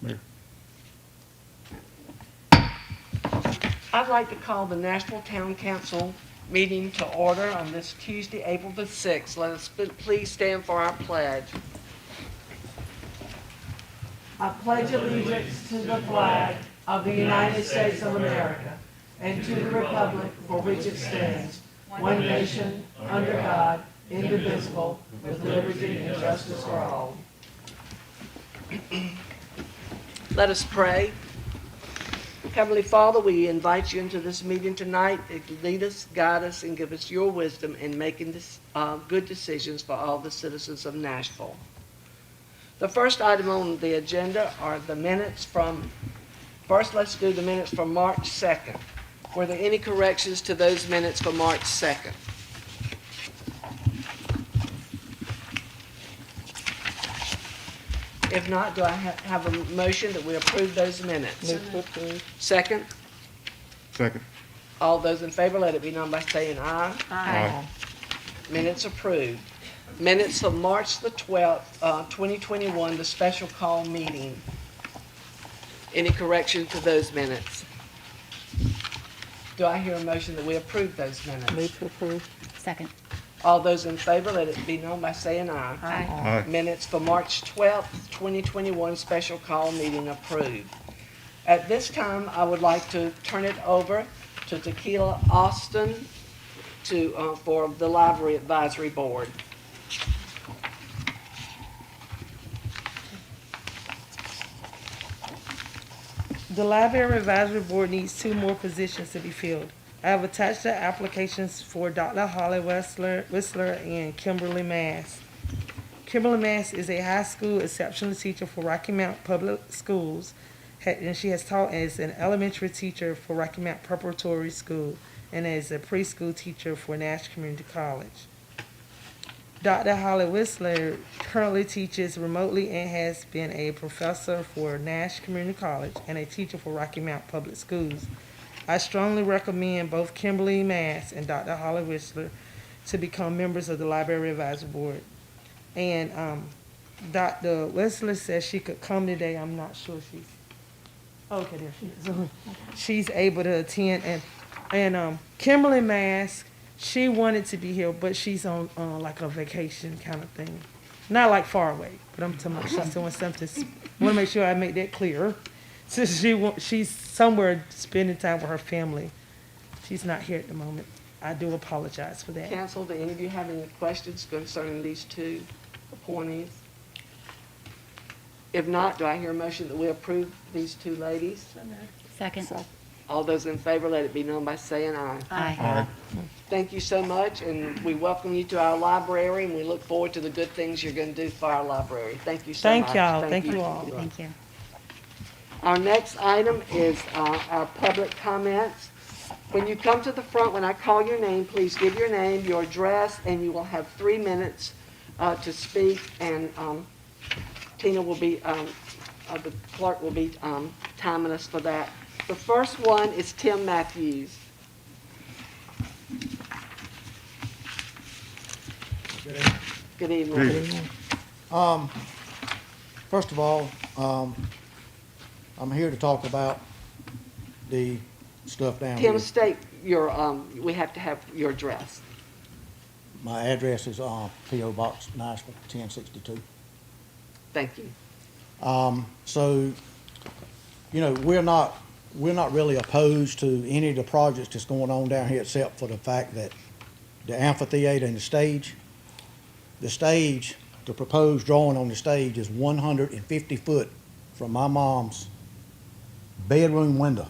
Mayor. I'd like to call the Nashville Town Council meeting to order on this Tuesday, April the 6th. Let us please stand for our pledge. I pledge allegiance to the flag of the United States of America and to the republic for which it stands, one nation, under God, indivisible, with liberty and justice for all. Let us pray. Heavenly Father, we invite you into this meeting tonight to lead us, guide us, and give us your wisdom in making good decisions for all the citizens of Nashville. The first item on the agenda are the minutes from, first let's do the minutes from March 2nd. Were there any corrections to those minutes for March 2nd? If not, do I have a motion that we approve those minutes? Move to approve. Second? Second. All those in favor, let it be known by saying aye. Aye. Minutes approved. Minutes of March the 12th, 2021, the special call meeting. Any correction to those minutes? Do I hear a motion that we approve those minutes? Move to approve. Second. All those in favor, let it be known by saying aye. Aye. Aye. Minutes for March 12th, 2021, special call meeting approved. At this time, I would like to turn it over to Tequila Austin for the Library Advisory Board. The Library Advisory Board needs 2 more positions to be filled. I have attached the applications for Dr. Holly Whistler and Kimberly Mass. Kimberly Mass is a high school exceptional teacher for Rocky Mount Public Schools, and she has taught as an elementary teacher for Rocky Mount Preparatory School and as a preschool teacher for Nash Community College. Dr. Holly Whistler currently teaches remotely and has been a professor for Nash Community College and a teacher for Rocky Mount Public Schools. I strongly recommend both Kimberly Mass and Dr. Holly Whistler to become members of the Library Advisory Board. And Dr. Whistler says she could come today. I'm not sure she's, okay, there she is. She's able to attend. And Kimberly Mass, she wanted to be here, but she's on like a vacation kind of thing. Not like far away, but I'm talking about she's doing something. I want to make sure I make that clear. So she's somewhere spending time with her family. She's not here at the moment. I do apologize for that. Council, do any of you have any questions concerning these 2 appointees? If not, do I hear a motion that we approve these 2 ladies? Second. All those in favor, let it be known by saying aye. Aye. Thank you so much, and we welcome you to our library, and we look forward to the good things you're going to do for our library. Thank you so much. Thank y'all. Thank you all. Thank you. Our next item is our public comments. When you come to the front, when I call your name, please give your name, your address, and you will have 3 minutes to speak, and Tina will be, the clerk will be timing us for that. The first one is Tim Matthews. Good evening. Good evening. First of all, I'm here to talk about the stuff down here. Tim, state your, we have to have your address. My address is P.O. Box, Nashville, 1062. Thank you. So, you know, we're not really opposed to any of the projects that's going on down here except for the fact that the amphitheater and the stage, the proposed drawing on the stage is 150 foot from my mom's bedroom window.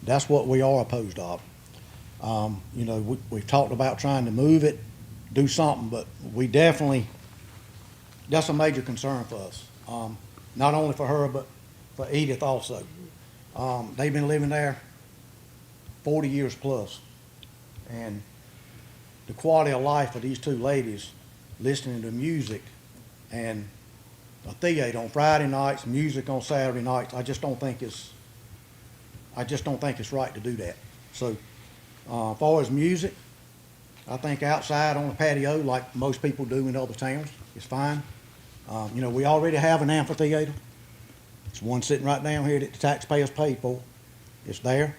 That's what we are opposed of. You know, we've talked about trying to move it, do something, but we definitely, that's a major concern for us. Not only for her, but for Edith also. They've been living there 40 years plus. And the quality of life of these 2 ladies, listening to music and a theater on Friday nights, music on Saturday nights, I just don't think it's right to do that. So, as far as music, I think outside on the patio, like most people do in other towns, is fine. You know, we already have an amphitheater. It's one sitting right down here that the taxpayers paid for. It's there.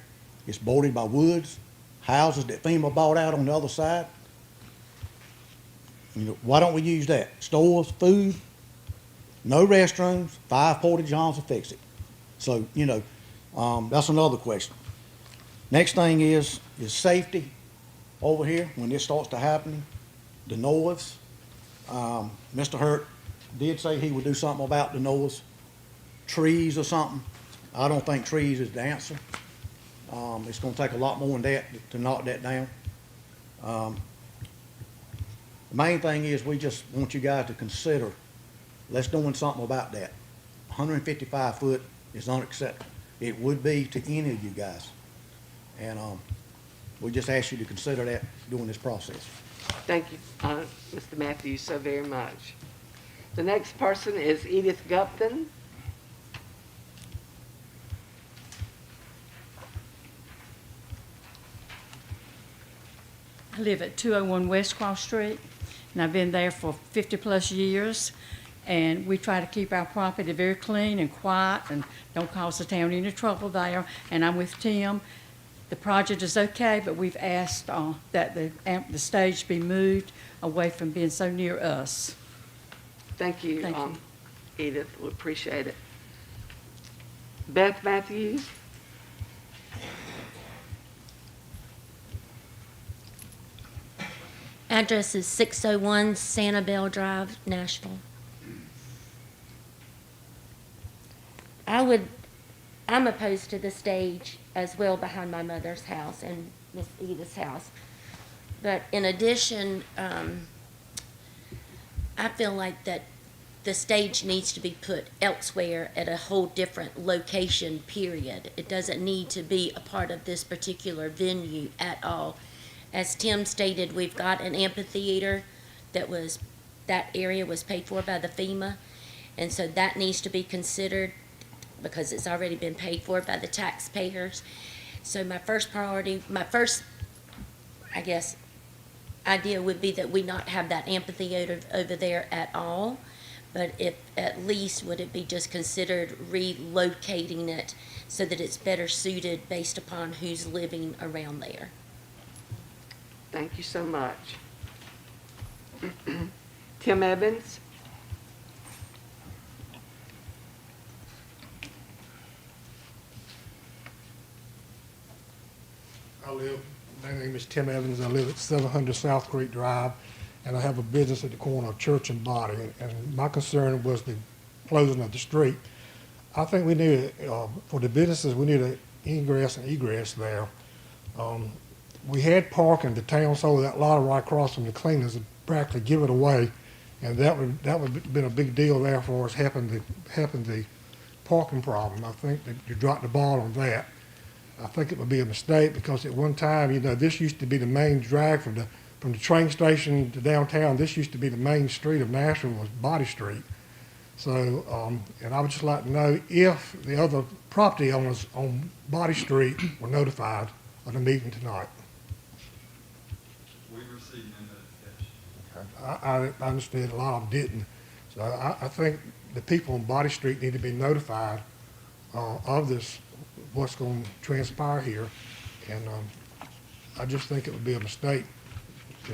It's bordered by woods, houses that FEMA bought out on the other side. You know, why don't we use that? Stores, food, no restrooms, 5 porta johns will fix it. So, you know, that's another question. Next thing is safety over here when this starts to happen. The noise. Mr. Hurt did say he would do something about the noise. Trees or something. I don't think trees is the answer. It's gonna take a lot more than that to knock that down. The main thing is we just want you guys to consider, let's doing something about that. 155 foot is unacceptable. It would be to any of you guys. And we just ask you to consider that during this process. Thank you, Mr. Matthews, so very much. The next person is Edith Gupton. I live at 201 West Cross Street, and I've been there for 50-plus years. And we try to keep our property very clean and quiet and don't cause the town any trouble there. And I'm with Tim. The project is okay, but we've asked that the stage be moved away from being so near us. Thank you, Thank you. Edith. We appreciate it. Beth Matthews. Address is 601 Sanibel Drive, Nashville. I'm opposed to the stage as well behind my mother's house and Miss Edith's house. But in addition, I feel like that the stage needs to be put elsewhere at a whole different location, period. It doesn't need to be a part of this particular venue at all. As Tim stated, we've got an amphitheater that area was paid for by the FEMA, and so that needs to be considered because it's already been paid for by the taxpayers. So my first priority, I guess, idea would be that we not have that amphitheater over there at all, but if at least would it be just considered relocating it so that it's better suited based upon who's living around there. Thank you so much. Tim Evans. My name is Tim Evans. I live at 700 South Creek Drive, and I have a business at the corner of Church and Body. And my concern was the closing of the street. I think we need, for the businesses, we need an ingress and egress there. We had parking. The town sold that lot right across from the cleaners and practically give it away, and that would have been a big deal there for us helping the parking problem. I think that you dropped the ball on that. I think it would be a mistake because at one time, you know, this used to be the main drag from the train station to downtown. This used to be the main street of Nashville was Body Street. So, and I would just like to know if the other property owners on Body Street were notified of the meeting tonight. We received no notification. I understand a lot of them didn't. So I think the people on Body Street need to be notified of this, what's going to transpire here. And I just think it would be a mistake to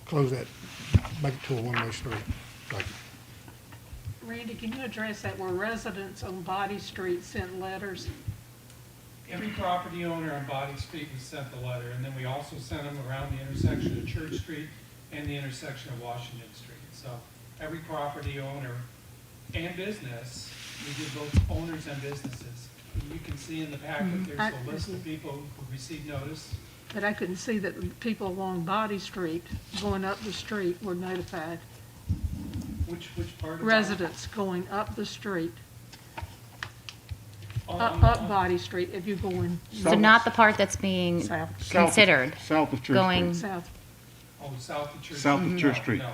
close that, make it to a one-way street. Thank you. Randy, can you address that where residents on Body Street sent letters? Every property owner on Body Street was sent the letter, and then we also sent them around the intersection of Church Street and the intersection of Washington Street. So every property owner and business, we did both owners and businesses. You can see in the packet, there's a list of people who received notice. But I couldn't see that the people along Body Street going up the street were notified. Which part of Residents going up the street, Body? up Body Street, if you're going So not the part that's being south, considered South of Church going, Street. south. Oh, south of Church. South of Street? Church No, Street. No,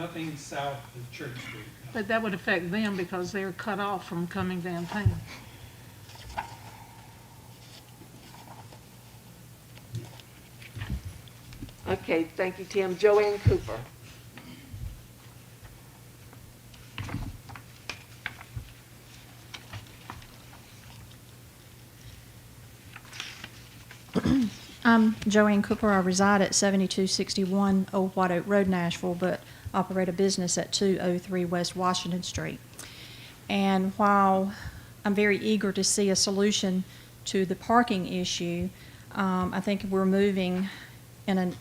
nothing south of Church Street. No. But that would affect them because they're cut off from coming downtown. Okay, thank you, Tim. Joanne Cooper. I'm Joanne Cooper. I reside at 7261 Old White Oak Road, Nashville, but operate a business at 203 West Washington Street. And while I'm very eager to see a solution to the parking issue, I think we're moving on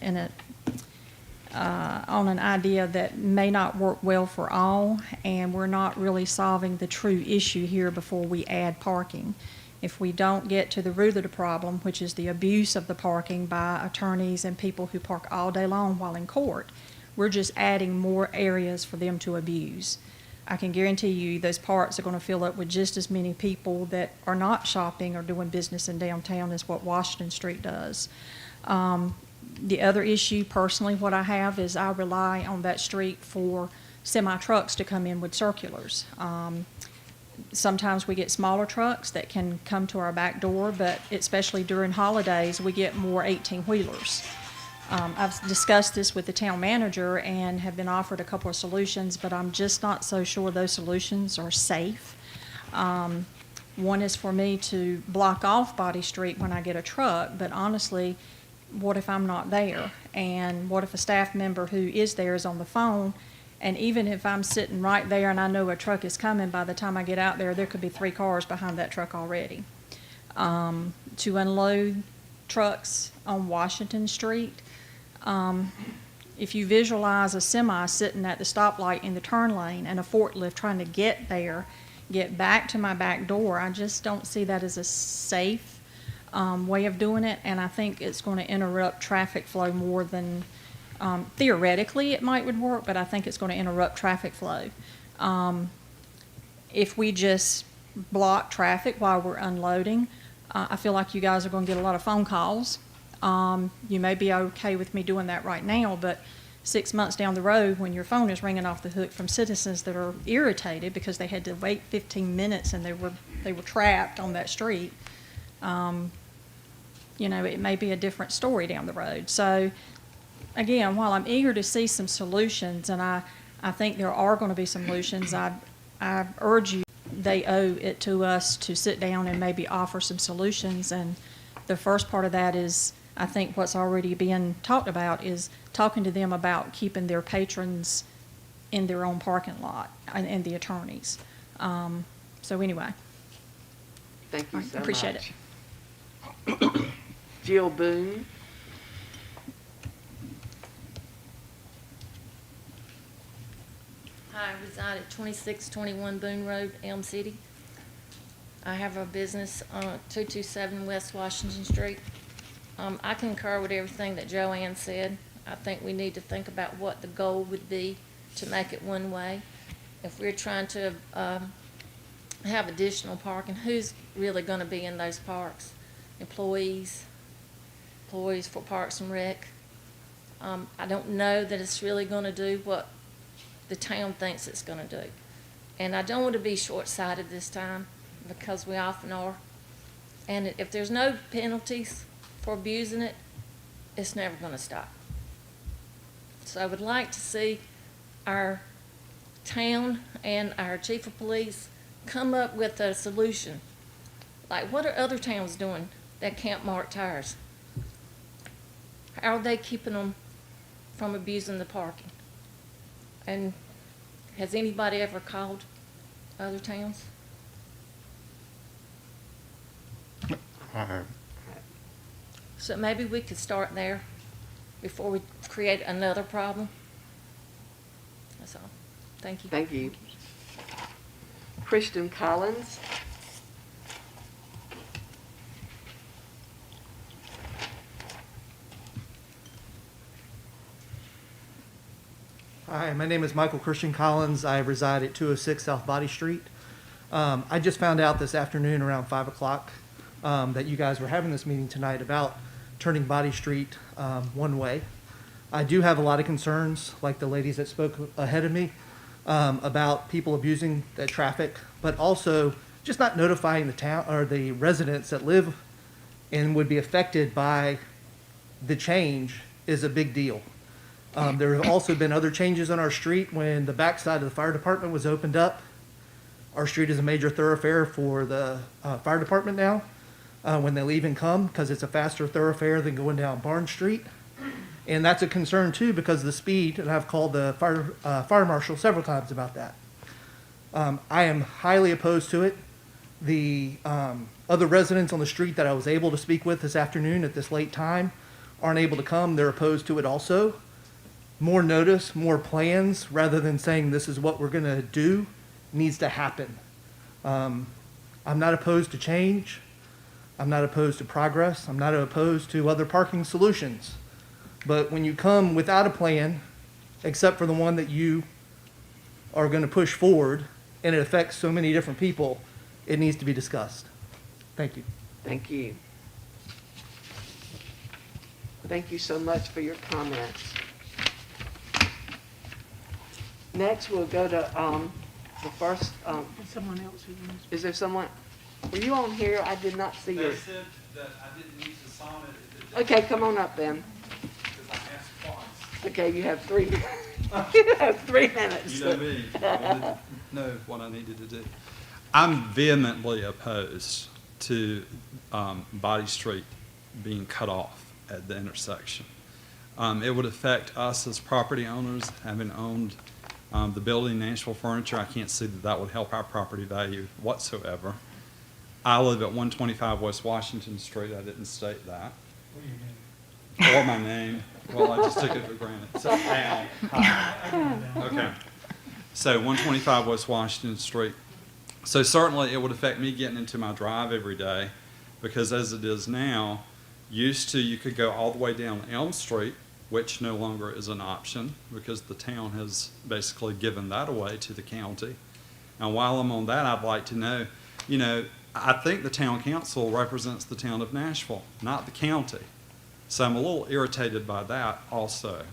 an idea that may not work well for all, and we're not really solving the true issue here before we add parking. If we don't get to the root of the problem, which is the abuse of the parking by attorneys and people who park all day long while in court, we're just adding more areas for them to abuse. I can guarantee you those parks are going to fill up with just as many people that are not shopping or doing business in downtown as what Washington Street does. The other issue, personally, what I have is I rely on that street for semi-trucks to come in with circulars. Sometimes we get smaller trucks that can come to our back door, but especially during holidays, we get more 18-wheelers. I've discussed this with the town manager and have been offered a couple of solutions, but I'm just not so sure those solutions are safe. One is for me to block off Body Street when I get a truck, but honestly, what if I'm not there? And what if a staff member who is there is on the phone? And even if I'm sitting right there and I know a truck is coming, by the time I get out there, there could be 3 cars behind that truck already. To unload trucks on Washington Street, if you visualize a semi sitting at the stoplight in the turn lane and a forklift trying to get there, get back to my back door, I just don't see that as a safe way of doing it, and I think it's going to interrupt traffic flow more than theoretically it would work, but I think it's going to interrupt traffic flow. If we just block traffic while we're unloading, I feel like you guys are going to get a lot of phone calls. You may be okay with me doing that right now, but 6 months down the road, when your phone is ringing off the hook from citizens that are irritated because they had to wait 15 minutes and they were trapped on that street, it may be a different story down the road. So, again, while I'm eager to see some solutions, and I think there are going to be some solutions, I urge you, they owe it to us to sit down and maybe offer some solutions. And the first part of that is, I think what's already being talked about is talking to them about keeping their patrons in their own parking lot and the attorneys. So anyway, Thank you so appreciate much. it. Jill Boone. Hi, I reside at 2621 Boone Road, Elm City. I have a business on 227 West Washington Street. I concur with everything that Joanne said. I think we need to think about what the goal would be to make it one way. If we're trying to have additional parking, who's really going to be in those parks? Employees for Parks and Rec. I don't know that it's really going to do what the town thinks it's going to do. And I don't want to be short-sighted this time, because we often are. And if there's no penalties for abusing it, it's never going to stop. So I would like to see our town and our chief of police come up with a solution. Like, what are other towns doing that can't mark tires? How are they keeping them from abusing the parking? And has anybody ever called other towns? So maybe we could start there before we create another problem. That's all. Thank you. Thank you. Kristen Collins. Hi, my name is Michael Christian Collins. I reside at 206 South Body Street. I just found out this afternoon around 5 o'clock that you guys were having this meeting tonight about turning Body Street one way. I do have a lot of concerns, like the ladies that spoke ahead of me, about people abusing the traffic, but also just not notifying the town or the residents that live and would be affected by the change is a big deal. There have also been other changes on our street. When the backside of the fire department was opened up, our street is a major thoroughfare for the fire department now. when they leave and come, because it's a faster thoroughfare than going down Barnes Street. And that's a concern too, because of the speed, and I've called the fire marshal several times about that. I am highly opposed to it. The other residents on the street that I was able to speak with this afternoon at this late time aren't able to come. They're opposed to it also. More notice, more plans, rather than saying this is what we're going to do, needs to happen. I'm not opposed to change. I'm not opposed to progress. I'm not opposed to other parking solutions. But when you come without a plan, except for the one that you are going to push forward, and it affects so many different people, it needs to be discussed. Thank you. Thank you. Thank you so much for your comments. Next, we'll go to the first, There's someone else who wants. is there someone, were you on here? I did not see you. They said that I didn't need to sign it if it Okay, come on up then. because I asked twice. Okay, you have three, you have 3 minutes. You know me. I wanted to know what I needed to do. I'm vehemently opposed to Body Street being cut off at the intersection. It would affect us as property owners, having owned the building Nashville Furniture. I can't see that that would help our property value whatsoever. I live at 125 West Washington Street. I didn't state that. What do you mean? Or my name. Well, I just took it for granted. So, Al. Hi. Okay. So 125 West Washington Street. So certainly it would affect me getting into my drive every day, because as it is now, used to you could go all the way down Elm Street, which no longer is an option because the town has basically given that away to the county. And while I'm on that, I'd like to know, you know, I think the town council represents the town of Nashville, not the county. So I'm a little irritated by that also.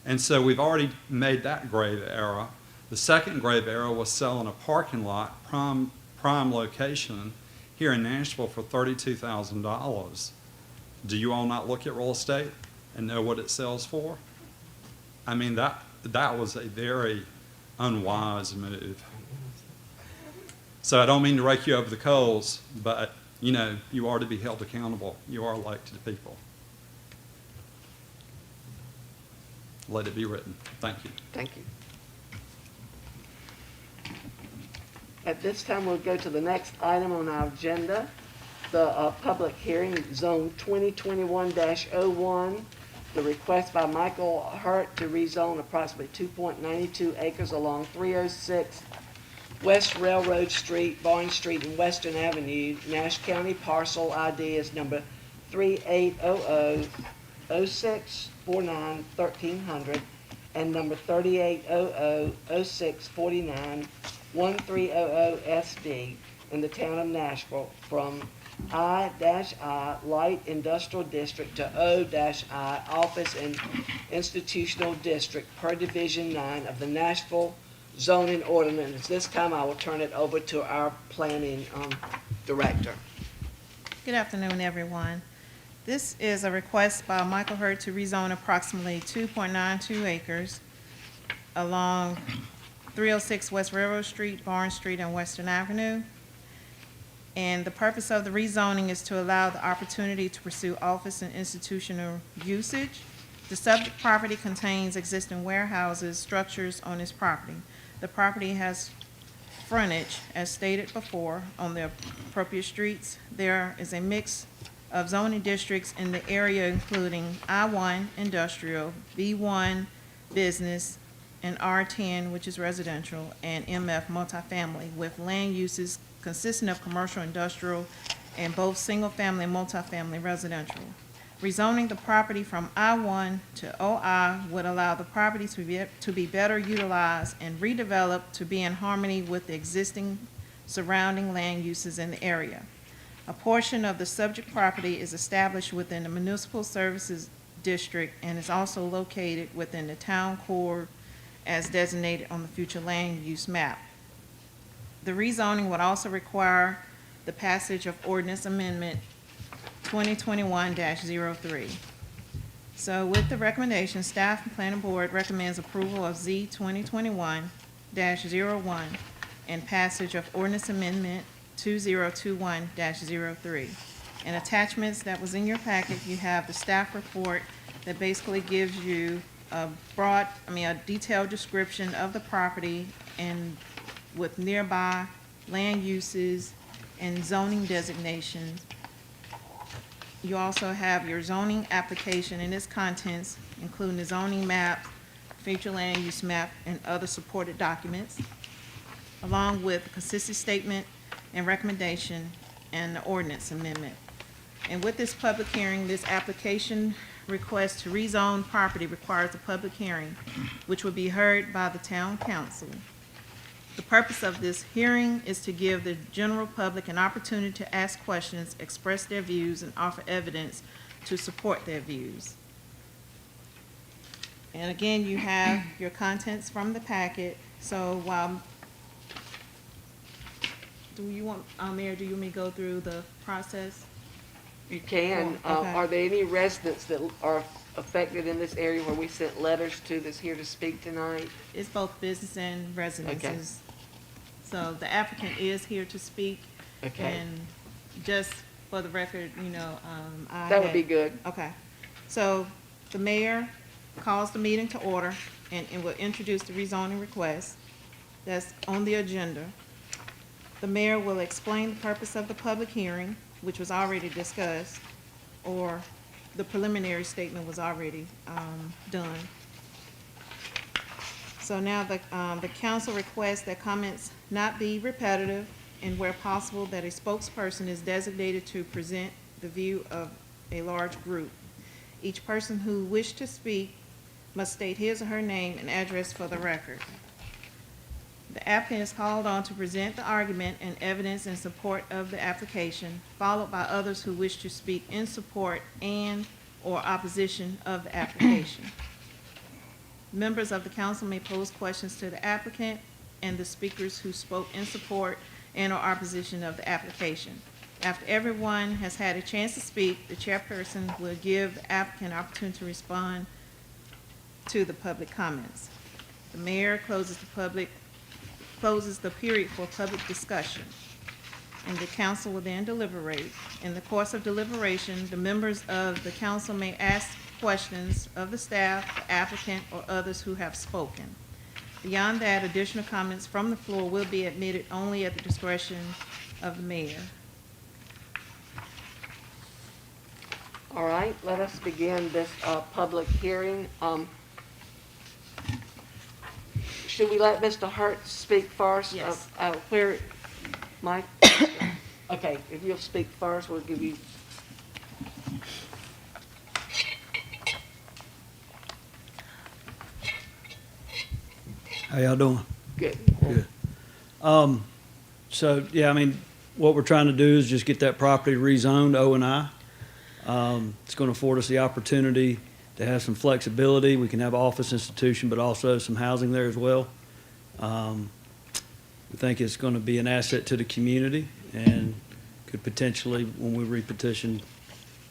And so we've already made that grave error. The second grave error was selling a parking lot, prime location, here in Nashville for $32,000. Do you all not look at real estate and know what it sells for? I mean, that was a very unwise move. So I don't mean to rake you over the coals, but, you know, you are to be held accountable. You are elected people. Let it be written. Thank you. Thank you. At this time, we'll go to the next item on our agenda, the public hearing, Zone 2021-01, the request by Michael Hurt to rezone approximately 2.92 acres along 306 West Railroad Street, Barnes Street, and Western Avenue. Nash County parcel ID is number 3800-0649-1300 and number 3800-0649-1300 in the town of Nashville, from I-I Light Industrial District to O-I Office and Institutional District per Division 9 of the Nashville zoning ordinance. This time I will turn it over to our planning director. Good afternoon, everyone. This is a request by Michael Hurt to rezone approximately 2.92 acres along 306 West Railroad Street, Barnes Street, and Western Avenue. And the purpose of the rezoning is to allow the opportunity to pursue office and institutional usage. The subject property contains existing warehouses, structures on its property. The property has frontage, as stated before, on the appropriate streets. There is a mix of zoning districts in the area, including I-1 industrial, B1 business, and R10, which is residential, and MF multifamily, with land uses consisting of commercial, industrial, and both single-family and multifamily residential. Rezoning the property from I-1 to OI would allow the property to be better utilized and redeveloped to be in harmony with the existing surrounding land uses in the area. A portion of the subject property is established within the municipal services district and is also located within the town core as designated on the future land use map. The rezoning would also require the passage of ordinance amendment 2021-03. So with the recommendation, staff and planning board recommends approval of Z 2021-01 and passage of ordinance amendment 2021-03. And attachments that was in your packet, you have the staff report that basically gives you a detailed description of the property and with nearby land uses and zoning designations. You also have your zoning application and its contents, including the zoning map, future land use map, and other supported documents, along with a consistency statement and recommendation and the ordinance amendment. And with this public hearing, this application request to rezone property requires a public hearing, which will be heard by the town council. The purpose of this hearing is to give the general public an opportunity to ask questions, express their views, and offer evidence to support their views. And again, you have your contents from the packet, so Mayor, do you want me to go through the process? You can. Okay. Are there any residents that are affected in this area where we sent letters to that's here to speak tonight? It's both business and residences. So the applicant is here to speak. Okay. And just for the record, That would be good. Okay. So the mayor calls the meeting to order and will introduce the rezoning request that's on the agenda. The mayor will explain the purpose of the public hearing, which was already discussed, or the preliminary statement was already done. So now the council requests that comments not be repetitive, and where possible, that a spokesperson is designated to present the view of a large group. Each person who wishes to speak must state his or her name and address for the record. The applicant is called on to present the argument and evidence in support of the application, followed by others who wish to speak in support and/or opposition of the application. Members of the council may pose questions to the applicant and the speakers who spoke in support and/or opposition of the application. After everyone has had a chance to speak, the chairperson will give the applicant an opportunity to respond to the public comments. The mayor closes the period for public discussion, and the council will then deliberate. In the course of deliberation, the members of the council may ask questions of the staff, the applicant, or others who have spoken. Beyond that, additional comments from the floor will be admitted only at the discretion of the mayor. All right, let us begin this public hearing. Should we let Mr. Hurt speak first? Yes. Where, Mike? Okay, if you'll speak first, we'll give you. How y'all doing? Good. Good. So, yeah, I mean, what we're trying to do is just get that property rezoned, O&I. It's going to afford us the opportunity to have some flexibility. We can have office institution, but also some housing there as well. We think it's going to be an asset to the community and could potentially, when we repetition,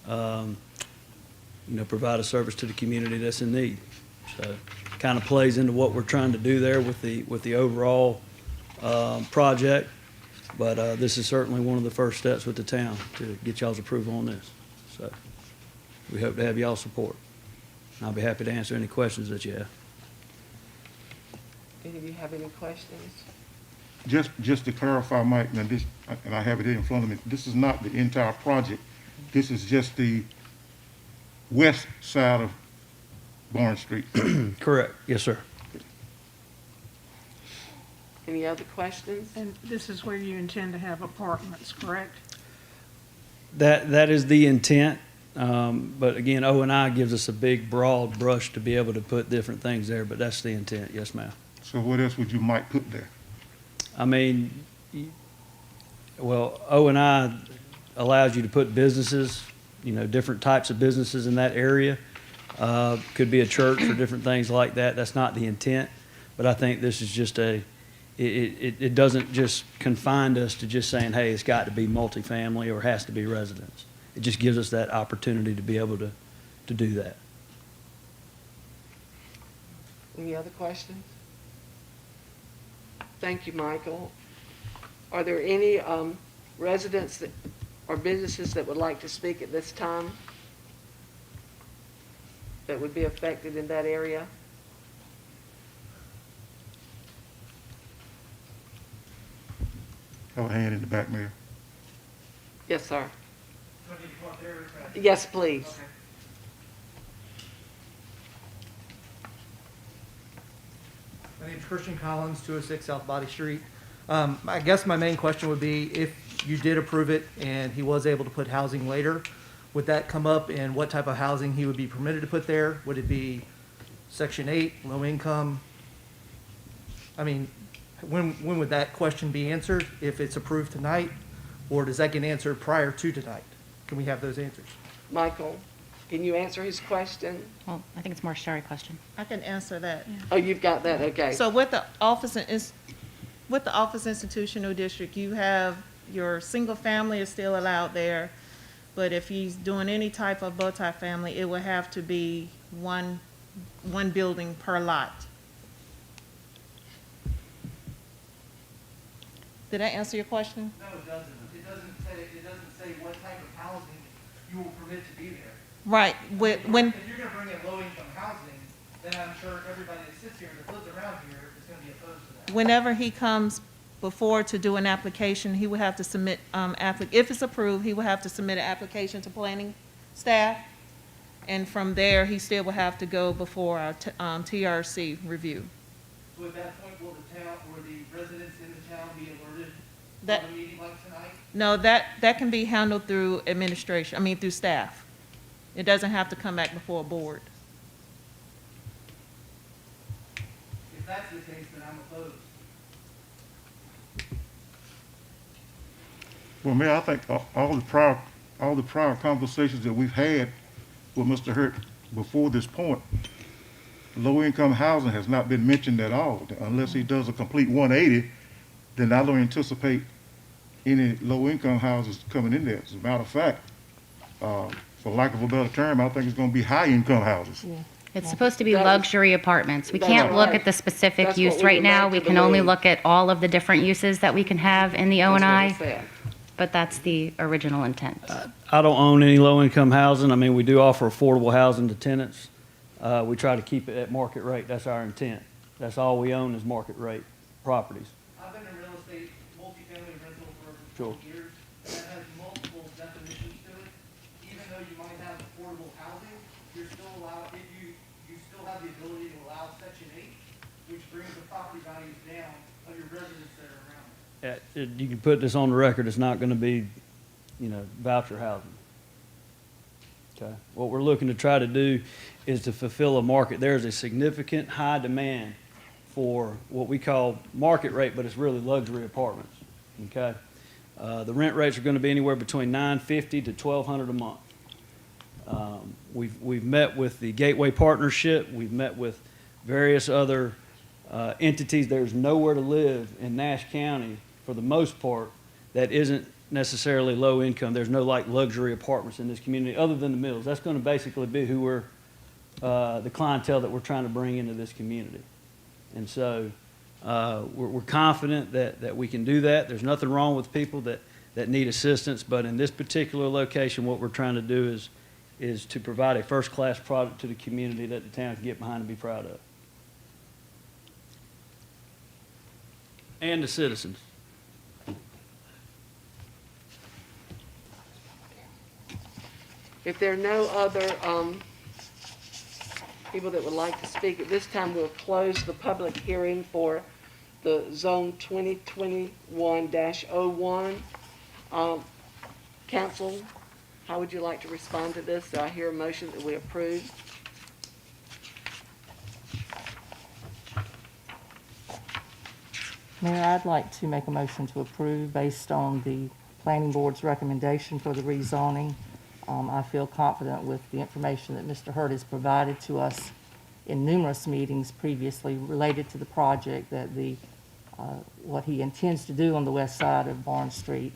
provide a service to the community that's in need. So kind of plays into what we're trying to do there with the overall project. But this is certainly one of the first steps with the town to get y'all's approval on this. So we hope to have y'all's support. I'll be happy to answer any questions that you have. Any of you have any questions? Just to clarify, Mike, now this, and I have it here in front of me, this is not the entire project. This is just the west side of Barnes Street. Correct. Yes, sir. Any other questions? And this is where you intend to have apartments, correct? That is the intent. But again, O&I gives us a big, broad brush to be able to put different things there, but that's the intent. Yes, ma'am. So what else would you might put there? I mean, well, O&I allows you to put businesses, different types of businesses in that area. Could be a church or different things like that. That's not the intent. But I think this is just it doesn't just confine us to just saying, hey, it's got to be multifamily or has to be residence. It just gives us that opportunity to be able to do that. Any other questions? Thank you, Michael. Are there any residents that or businesses that would like to speak at this time that would be affected in that area? Have a hand in the back, Mayor. Yes, sir. Yes, please. My name's Christian Collins, 206 South Body Street. I guess my main question would be, if you did approve it and he was able to put housing later, would that come up, and what type of housing he would be permitted to put there? Would it be Section 8, low income? I mean, when would that question be answered, if it's approved tonight, or does that get answered prior to tonight? Can we have those answers? Michael, can you answer his question? Well, I think it's more Sherry question. I can answer that. Oh, you've got that, okay. So with the office institutional district, you have your single family is still allowed there, but if he's doing any type of multi-family, it would have to be one building per lot. Did I answer your question? No, it doesn't. It doesn't say what type of housing you will permit to be there. Right, If you're gonna bring in low-income housing, then I'm sure everybody that sits here that lives around here is gonna be opposed to that. whenever he comes before to do an application, he would have to submit, if it's approved, he would have to submit an application to planning staff. And from there, he still would have to go before our TRC review. So at that point, will the town, or the residents in the town be alerted That- of a meeting like tonight? No, that can be handled through administration, through staff. It doesn't have to come back before a board. If that's the case, then I'm opposed. Well, Mayor, I think all the prior conversations that we've had with Mr. Hurt before this point, low-income housing has not been mentioned at all. Unless he does a complete 180, then I don't anticipate any low-income houses coming in there. As a matter of fact, for lack of a better term, I think it's gonna be high-income houses. It's supposed to be That is- luxury apartments. We that's can't look right. at the specific That's use what we right would now. like We to can only believe. look at all of the different uses that we can have in the O and That's I, what it said. but that's the original intent. I don't own any low-income housing. I mean, we do offer affordable housing to tenants. We try to keep it at market rate. That's our intent. That's all we own is market rate properties. I've been in real estate, multifamily rental for Sure. 12 years, and it has multiple definitions to it. Even though you might have affordable housing, you're still allowed, you still have the ability to allow Section 8, which brings the property values down of your residents that are around it. You can put this on the record, it's not gonna be, voucher housing. Okay? What we're looking to try to do is to fulfill a market. There's a significant high demand for what we call market rate, but it's really luxury apartments. Okay? The rent rates are gonna be anywhere between $950 to $1,200 a month. We've met with the Gateway Partnership, we've met with various other entities. There's nowhere to live in Nash County, for the most part, that isn't necessarily low income. There's no like luxury apartments in this community, other than the Mills. That's gonna basically be who we're, the clientele that we're trying to bring into this community. And so, we're confident that we can do that. There's nothing wrong with people that need assistance, but in this particular location, what we're trying to do is to provide a first-class product to the community that the town can get behind and be proud of. And the citizens. If there are no other people that would like to speak, at this time, we'll close the public hearing for the Zone 2021-01. Council, how would you like to respond to this? Do I hear a motion that we approve? Mayor, I'd like to make a motion to approve based on the planning board's recommendation for the rezoning. I feel confident with the information that Mr. Hurt has provided to us in numerous meetings previously related to the project, that what he intends to do on the west side of Barnes Street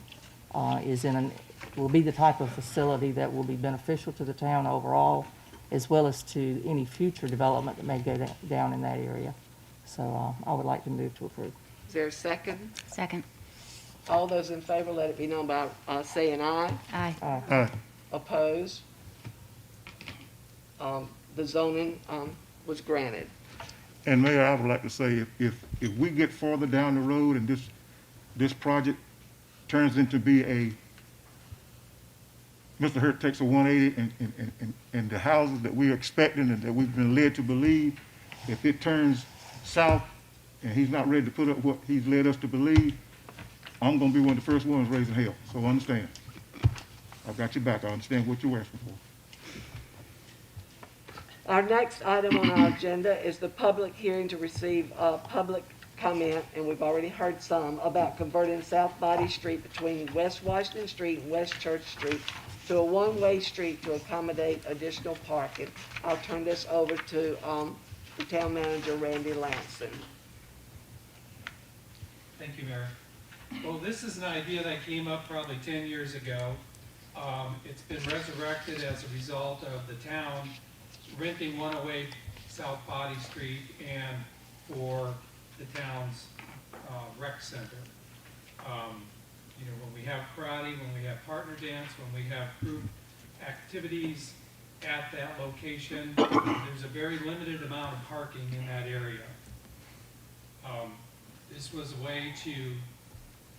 will be the type of facility that will be beneficial to the town overall, as well as to any future development that may go down in that area. So I would like to move to approve. Is there a second? Second. All those in favor, let it be known by saying aye. Aye. Aye. Opposed? The zoning was granted. And Mayor, I would like to say, if we get farther down the road and this project turns into be Mr. Hurt takes a 180 and the houses that we're expecting and that we've been led to believe, if it turns south and he's not ready to put up what he's led us to believe, I'm gonna be one of the first ones raising hell, so understand. I've got your back, I understand what you're asking for. Our next item on our agenda is the public hearing to receive public comment, and we've already heard some, about converting South Body Street between West Washington Street and West Church Street to a one-way street to accommodate additional parking. I'll turn this over to the town manager, Randy Lamson. Thank you, Mayor. Well, this is an idea that came up probably 10 years ago. It's been resurrected as a result of the town renting 108 South Body Street and for the town's rec center. You know, when we have karate, when we have partner dance, when we have group activities at that location, there's a very limited amount of parking in that area. This was a way to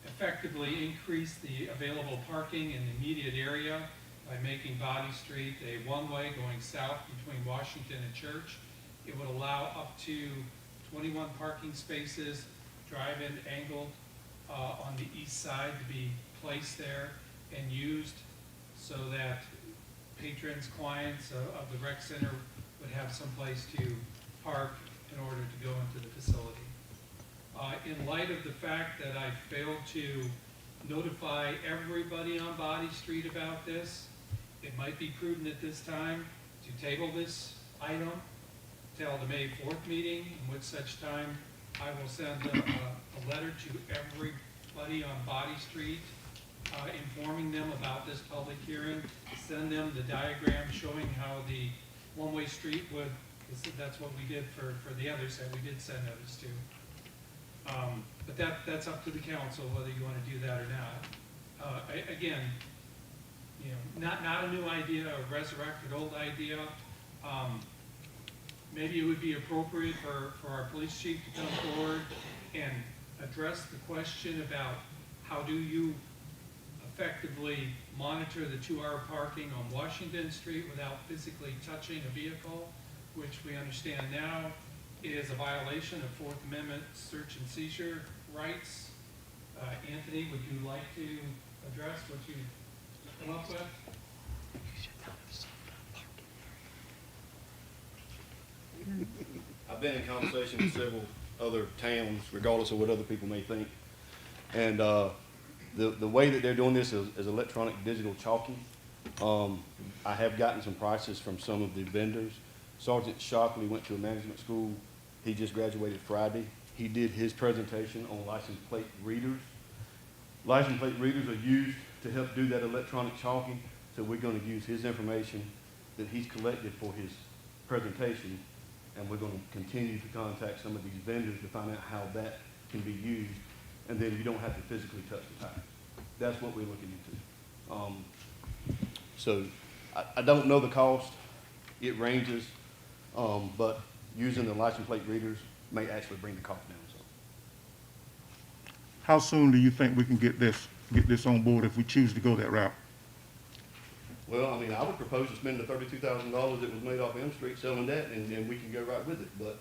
effectively increase the available parking in the immediate area by making Body Street a one-way going south between Washington and Church. It would allow up to 21 parking spaces, drive-in angled on the east side to be placed there and used so that patrons, clients of the rec center would have some place to park in order to go into the facility. In light of the fact that I failed to notify everybody on Body Street about this, it might be prudent at this time to table this item till the May 4th meeting, in which such time I will send a letter to everybody on Body Street informing them about this public hearing, send them the diagram showing how the one-way street would, that's what we did for the others that we did send notice to. But that's up to the council whether you want to do that or not. Again, you know, not a new idea, a resurrected old idea. Maybe it would be appropriate for our police chief to come forward and address the question about how do you effectively monitor the 2-hour parking on Washington Street without physically touching a vehicle, which we understand now is a violation of Fourth Amendment search and seizure rights. Anthony, would you like to address what you come up with? I've been in conversation with several other towns, regardless of what other people may think. And the way that they're doing this is electronic digital chalking. I have gotten some prices from some of the vendors. Sergeant Shockley went to a management school. He just graduated Friday. He did his presentation on license plate readers. License plate readers are used to help do that electronic chalking, so we're going to use his information that he's collected for his presentation, and we're going to continue to contact some of these vendors to find out how that can be used, and then you don't have to physically touch the tire. That's what we're looking into. So I don't know the cost. It ranges, but using the license plate readers may actually bring the cost down. So. How soon do you think we can get this on board if we choose to go that route? Well, I mean, I would propose to spend the $32,000 that was made off M Street selling that, and we can go right with it. But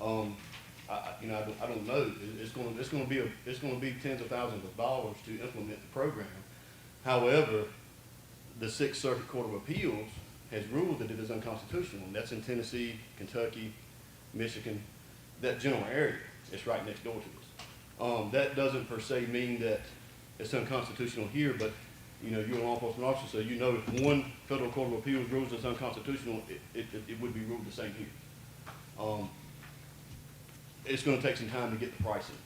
I don't know. It's going to be tens of thousands of dollars to implement the program. However, the Sixth Circuit Court of Appeals has ruled that it is unconstitutional, and that's in Tennessee, Kentucky, Michigan, that general area. It's right next door to us. That doesn't per se mean that it's unconstitutional here, but you know, you're a law enforcement officer, so you know if one federal court of appeals rules it's unconstitutional, it would be ruled the same here. It's going to take some time to get the pricing,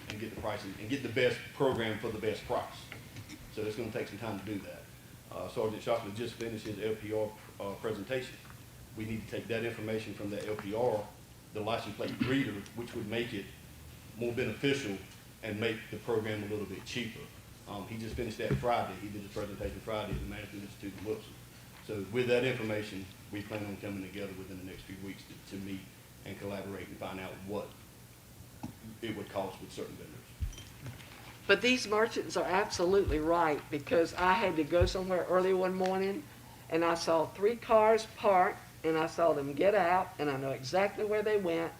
and get the best program for the best price. So it's going to take some time to do that. Sergeant Shockley just finished his LPR presentation. We need to take that information from the LPR, the license plate reader, which would make it more beneficial and make the program a little bit cheaper. He just finished that Friday. He did his presentation Friday at the Management Institute in Wilson. So with that information, we plan on coming together within the next few weeks to meet and collaborate and find out what it would cost with certain vendors. But these merchants are absolutely right, because I had to go somewhere early one morning, and I saw 3 cars parked, and I saw them get out, and I know exactly where they went,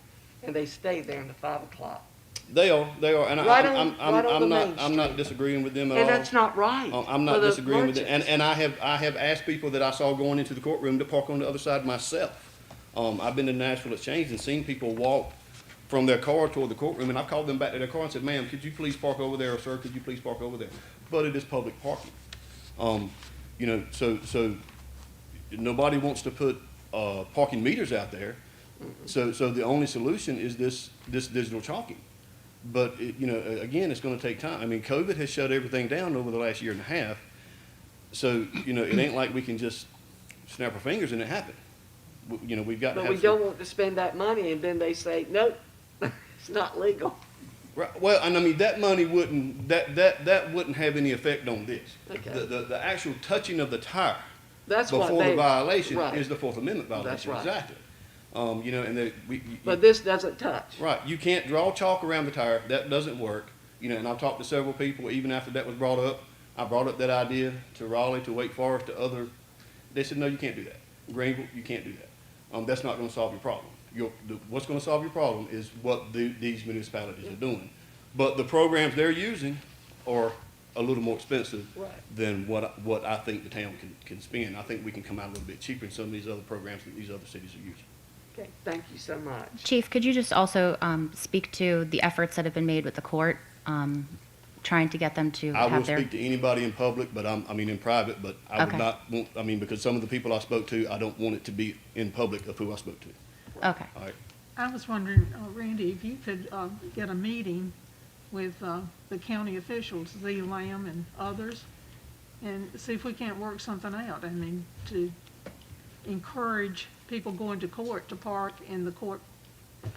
and they stayed there until 5 o'clock. They are, and Right on the main I'm not street. disagreeing with them at all. And that's not right. I'm not for the disagreeing with it, merchants. and I have asked people that I saw going into the courtroom to park on the other side myself. I've been to Nashville Exchange and seen people walk from their car toward the courtroom, and I've called them back to their car and said, "Ma'am, could you please park over there?" Or, "Sir, could you please park over there?" But it is public parking. You know, so nobody wants to put parking meters out there. So the only solution is this digital chalking. But you know, again, it's going to take time. I mean, COVID has shut everything down over the last year and a half. So you know, it ain't like we can just snap our fingers and it happen. You know, we've got to But have we don't want to spend that money, and then they say, nope, it's not legal. Right. Well, and I mean that money wouldn't have any effect on this. Okay. The actual touching of the tire That's what before they. the violation right. is the Fourth Amendment violation. That's right. Exactly. You know, and But this doesn't touch. right, you can't draw chalk around the tire. That doesn't work. You know, and I've talked to several people even after that was brought up. I brought up that idea to Raleigh, to Wake Forest, to other. They said, no, you can't do that. Greenville, you can't do that. That's not going to solve your problem. What's going to solve your problem is what these municipalities are doing. But the programs they're using are a little more expensive Right. than what I think the town can spend. I think we can come out a little bit cheaper in some of these other programs that these other cities are using. Okay, thank you so much. Chief, could you just also speak to the efforts that have been made with the court, trying to get them to I will have their... speak to anybody in public, but I mean in private, but I would Okay. not want, I mean, because some of the people I spoke to, I don't want it to be in public of who I spoke to. Okay. All right. I was wondering, Randy, if you could get a meeting with the county officials, Z. Lamb and others, and see if we can't work something out. I mean, to encourage people going to court to park in the court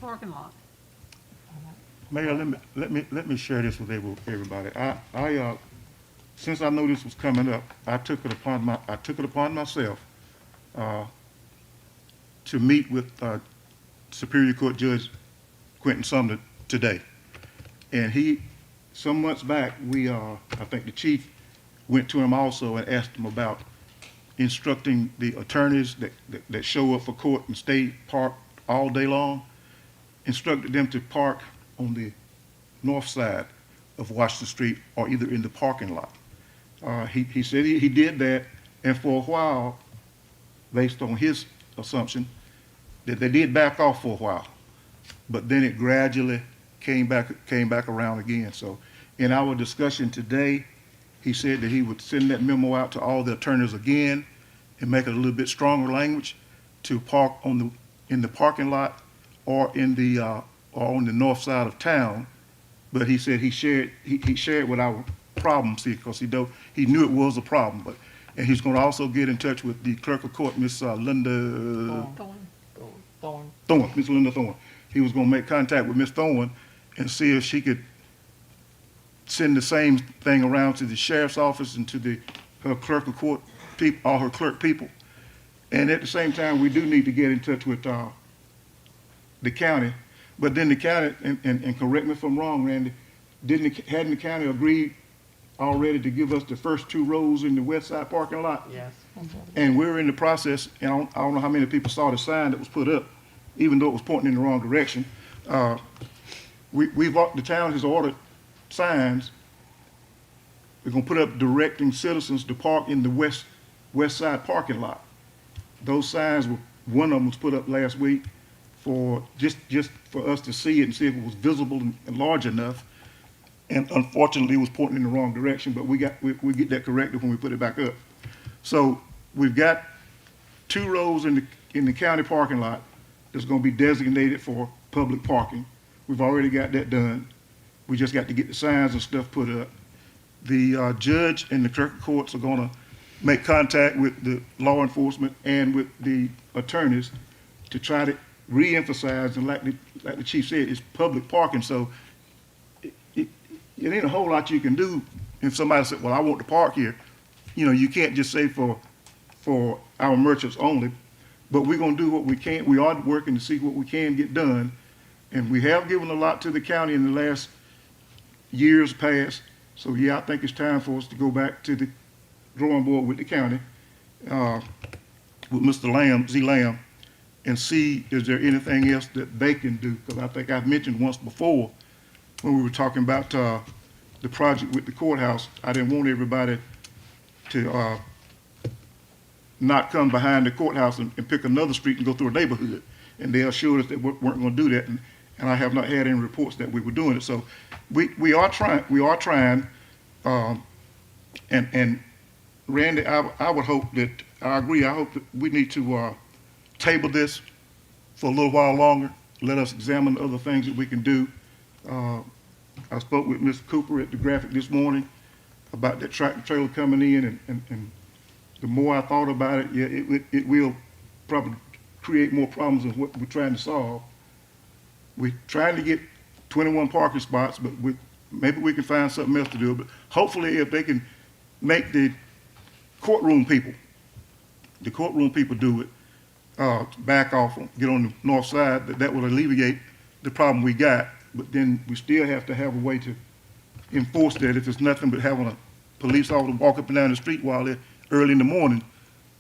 parking lot. Mayor, let me share this with everybody. I since I knew this was coming up, I took it upon myself to meet with Superior Court Judge Quentin Sumner today. And some months back, I think the chief went to him also and asked him about instructing the attorneys that show up for court and stay parked all day long, instructed them to park on the north side of Washington Street or either in the parking lot. He said he did that, and for a while, based on his assumption, that they did back off for a while, but then it gradually came back around again. So in our discussion today, he said that he would send that memo out to all the attorneys again and make it a little bit stronger language to park in the parking lot or on the north side of town. But he said he shared with our problem, see, because he knew it was a problem. And he's going to also get in touch with the clerk of court, Miss Linda Thorne, Miss Linda Thorne. He was going to make contact with Miss Thorne and see if she could send the same thing around to the sheriff's office and to her clerk of court people, all her clerk people. And at the same time, we do need to get in touch with the county. But then the county, and correct me if I'm wrong, Randy, hadn't the county agreed already to give us the first 2 rows in the west side parking lot? Yes. And we're in the process, and I don't know how many people saw the sign that was put up, even though it was pointing in the wrong direction. The town has ordered signs. We're gonna put up directing citizens to park in the west side parking lot. Those signs one of them was put up last week for just for us to see it and see if it was visible and large enough. And unfortunately, it was pointing in the wrong direction, but we get that corrected when we put it back up. So we've got 2 rows in the county parking lot that's going to be designated for public parking. We've already got that done. We just got to get the signs and stuff put up. The judge and the clerk of courts are going to make contact with the law enforcement and with the attorneys to try to re-emphasize, and like the chief said, it's public parking, so it ain't a whole lot you can do. If somebody said, well, I want to park here, you can't just say for our merchants only, but we're gonna do what we can. We are working to see what we can get done. And we have given a lot to the county in the last years past. So yeah, I think it's time for us to go back to the drawing board with the county, with Mr. Lamb, Z. Lamb, and see is there anything else that they can do. Because I think I've mentioned once before when we were talking about the project with the courthouse, I didn't want everybody to not come behind the courthouse and pick another street and go through a neighborhood. And they assured us that we weren't going to do that. And I have not had any reports that we were doing it. So we are trying. And Randy, I would hope that, I agree, I hope that we need to table this for a little while longer. Let us examine other things that we can do. I spoke with Mr. Cooper at the Graphic this morning about that tractor trailer coming in, and the more I thought about it, yeah, it will probably create more problems than what we're trying to solve. We're trying to get 21 parking spots, but maybe we can find something else to do. But hopefully if they can make the courtroom people do it, back off, get on the north side, that will alleviate the problem we got. But then we still have to have a way to enforce that if it's nothing but having a police officer walk up and down the street while they're early in the morning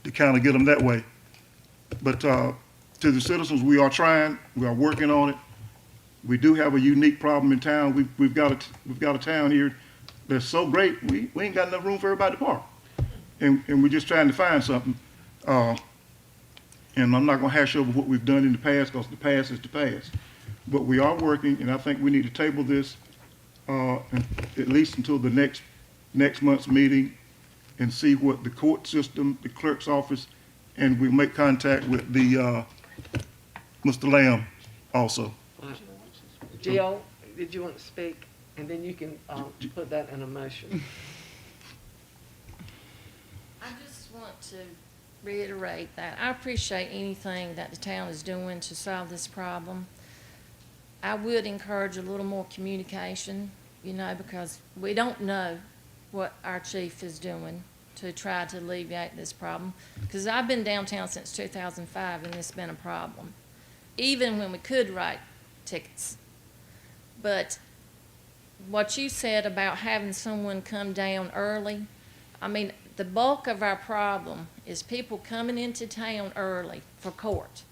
to kind of get them that way. But to the citizens, we are trying, we are working on it. We do have a unique problem in town. We've got a town here that's so great, we ain't got enough room for everybody to park. And we're just trying to find something. And I'm not gonna hash over what we've done in the past, because the past is the past. But we are working, and I think we need to table this at least until the next month's meeting, and see what the court system, the clerk's office, and we make contact with the Mr. Lamb also. Jill, did you want to speak? And then you can put that in a motion. I just want to reiterate that I appreciate anything that the town is doing to solve this problem. I would encourage a little more communication, because we don't know what our chief is doing to try to alleviate this problem. Because I've been downtown since 2005, and it's been a problem, even when we could write tickets. But what you said about having someone come down early, the bulk of our problem is people coming into town early for court.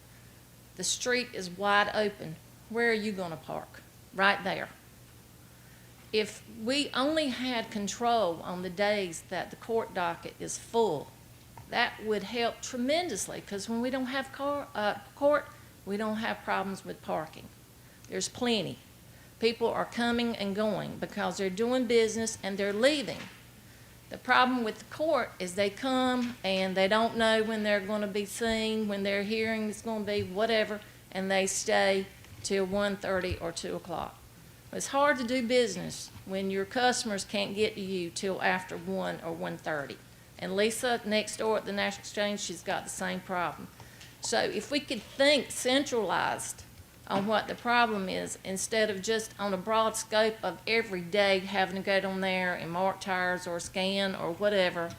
The street is wide open. Where are you going to park? Right there. If we only had control on the days that the court docket is full, that would help tremendously, because when we don't have court, we don't have problems with parking. There's plenty. People are coming and going because they're doing business and they're leaving. The problem with the court is they come and they don't know when they're going to be seen, when their hearing is going to be, whatever, and they stay till 1:30 or 2 o'clock. It's hard to do business when your customers can't get to you till after 1 or 1:30. And Lisa next door at the National Exchange, she's got the same problem. So if we could think centralized on what the problem is, instead of just on a broad scope of every day having to go down there and mark tires or scan or whatever,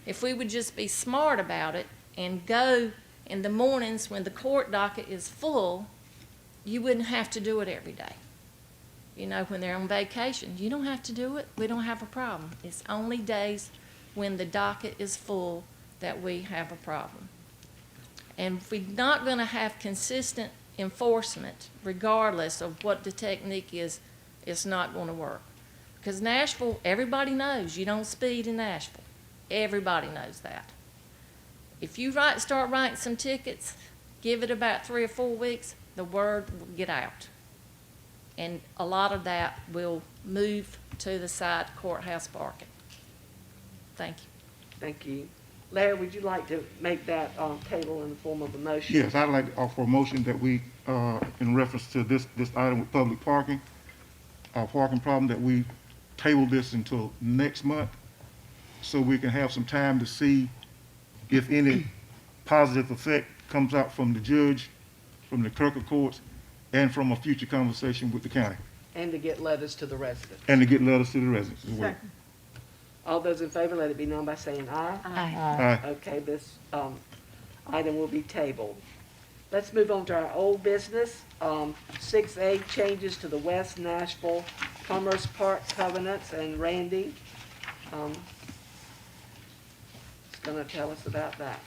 if we would just be smart about it and go in the mornings when the court docket is full, you wouldn't have to do it every day. When they're on vacation, you don't have to do it. We don't have a problem. It's only days when the docket is full that we have a problem. And if we're not going to have consistent enforcement, regardless of what the technique is, it's not going to work. Because Nashville, everybody knows you don't speed in Nashville. Everybody knows that. If you start writing some tickets, give it about 3 or 4 weeks, the word will get out. And a lot of that will move to the side courthouse parking. Thank you. Thank you. Larry, would you like to make that table in the form of a motion? Yes, I'd like to offer a motion that we, in reference to this item with public parking, our parking problem, that we table this until next month so we can have some time to see if any positive effect comes out from the judge, from the clerk of courts, and from a future conversation with the county. And to get letters to the residents. and to get letters to the residents as well. Second. All those in favor, let it be known by saying aye. Aye. Aye. Okay, this item will be tabled. Let's move on to our old business. 6A, changes to the West Nashville Commerce Park covenants, and Randy is going to tell us about that.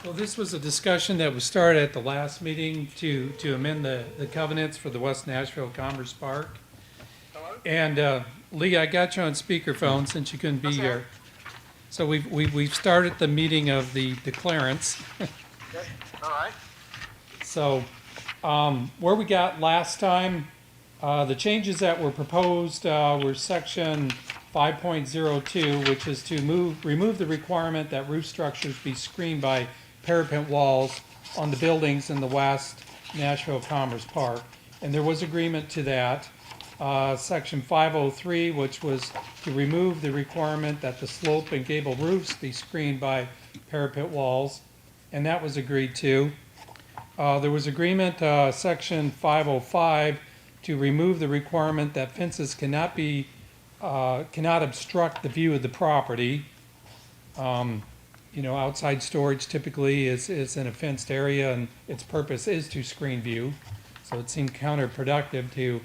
Well, this was a discussion that was started at the last meeting to amend the covenants for the West Nashville Commerce Park. And Lee, I got you on speakerphone since you couldn't be here. So we've started the meeting of the declarants. All right. So where we got last time, the changes that were proposed were section 5.02, which is to remove the requirement that roof structures be screened by parapet walls on the buildings in the West Nashville Commerce Park. And there was agreement to that. Section 503, which was to remove the requirement that the slope and gable roofs be screened by parapet walls, and that was agreed to. There was agreement, section 505, to remove the requirement that fences cannot obstruct the view of the property. Outside storage typically is in a fenced area, and its purpose is to screen view. So it seemed counterproductive to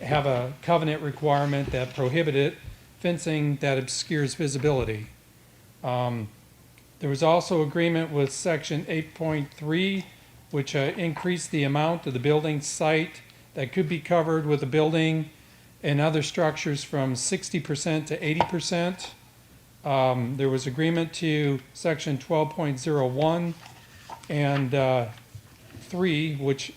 have a covenant requirement that prohibited fencing that obscures visibility. There was also agreement with section 8.3, which increased the amount of the building site that could be covered with a building and other structures from 60% to 80%. There was agreement to section 12.01 and 3, which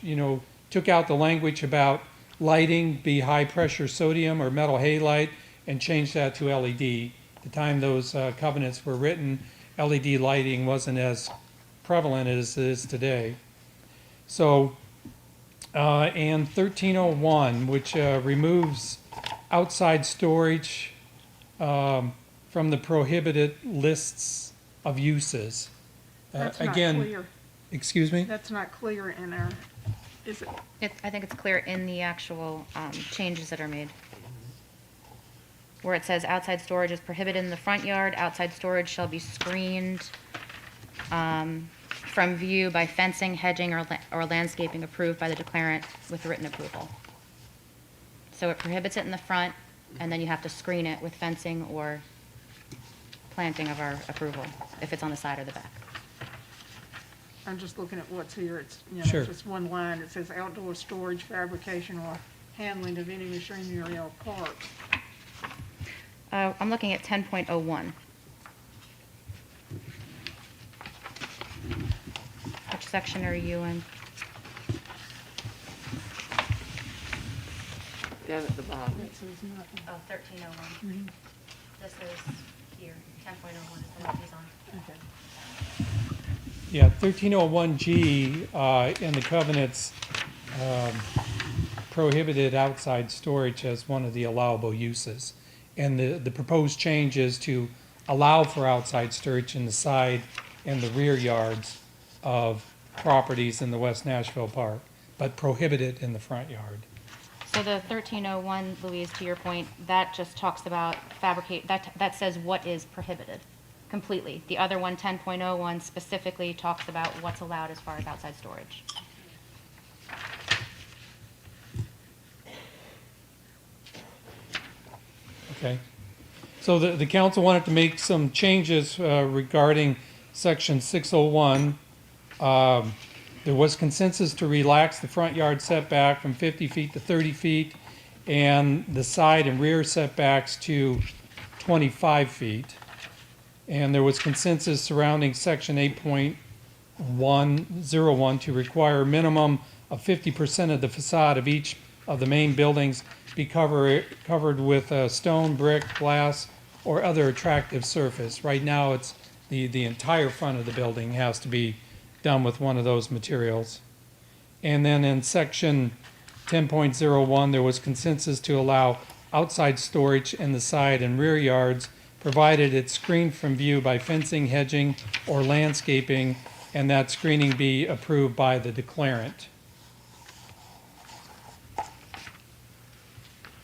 took out the language about lighting be high pressure sodium or metal halide and changed that to LED. The time those covenants were written, LED lighting wasn't as prevalent as it is today. So, and 1301, which removes outside storage from the prohibited lists of uses. That's not Again, clear. excuse me? That's not clear in our, is it? I think it's clear in the actual changes that are made. Where it says outside storage is prohibited in the front yard, outside storage shall be screened from view by fencing, hedging, or landscaping approved by the declarant with written approval. So it prohibits it in the front, and then you have to screen it with fencing or planting of our approval, if it's on the side or the back. I'm just looking at what's here. It's, Sure. just one line. It says outdoor storage, fabrication, or handling of any machinery or parts. I'm looking at 10.01. Which section are you in? Down at the bottom. Oh, 1301. This is here, 10.01 is the one he's on. Okay. Yeah, 1301G in the covenants prohibited outside storage as one of the allowable uses. And the proposed change is to allow for outside storage in the side and the rear yards of properties in the West Nashville Park, but prohibit it in the front yard. So the 1301, Louise, to your point, that just talks about that says what is prohibited completely. The other one, 10.01, specifically talks about what's allowed as far as outside storage. Okay. So the council wanted to make some changes regarding section 601. There was consensus to relax the front yard setback from 50 feet to 30 feet and the side and rear setbacks to 25 feet. And there was consensus surrounding section 8.101 to require a minimum of 50% of the facade of each of the main buildings be covered with stone, brick, glass, or other attractive surface. Right now, it's the entire front of the building has to be done with one of those materials. And then in section 10.01, there was consensus to allow outside storage in the side and rear yards, provided it's screened from view by fencing, hedging, or landscaping, and that screening be approved by the declarant.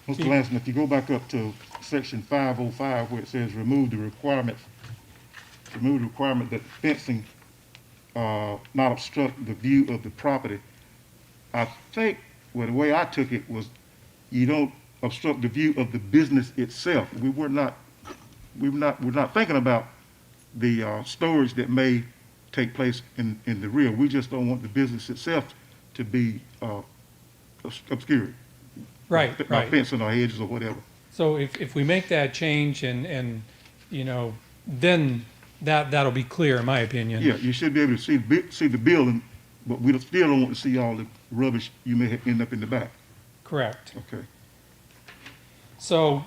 Mr. Lansing, if you go back up to section 505 where it says remove the requirement that fencing not obstruct the view of the property. I think, well, the way I took it was you don't obstruct the view of the business itself. We're not thinking about the storage that may take place in the rear. We just don't want the business itself to be obscured. Right, By right. fencing or hedges or whatever. So if we make that change and, you know, then that'll be clear, in my opinion. Yeah, you should be able to see the building, but we still don't want to see all the rubbish you may end up in the back. Correct. Okay. So,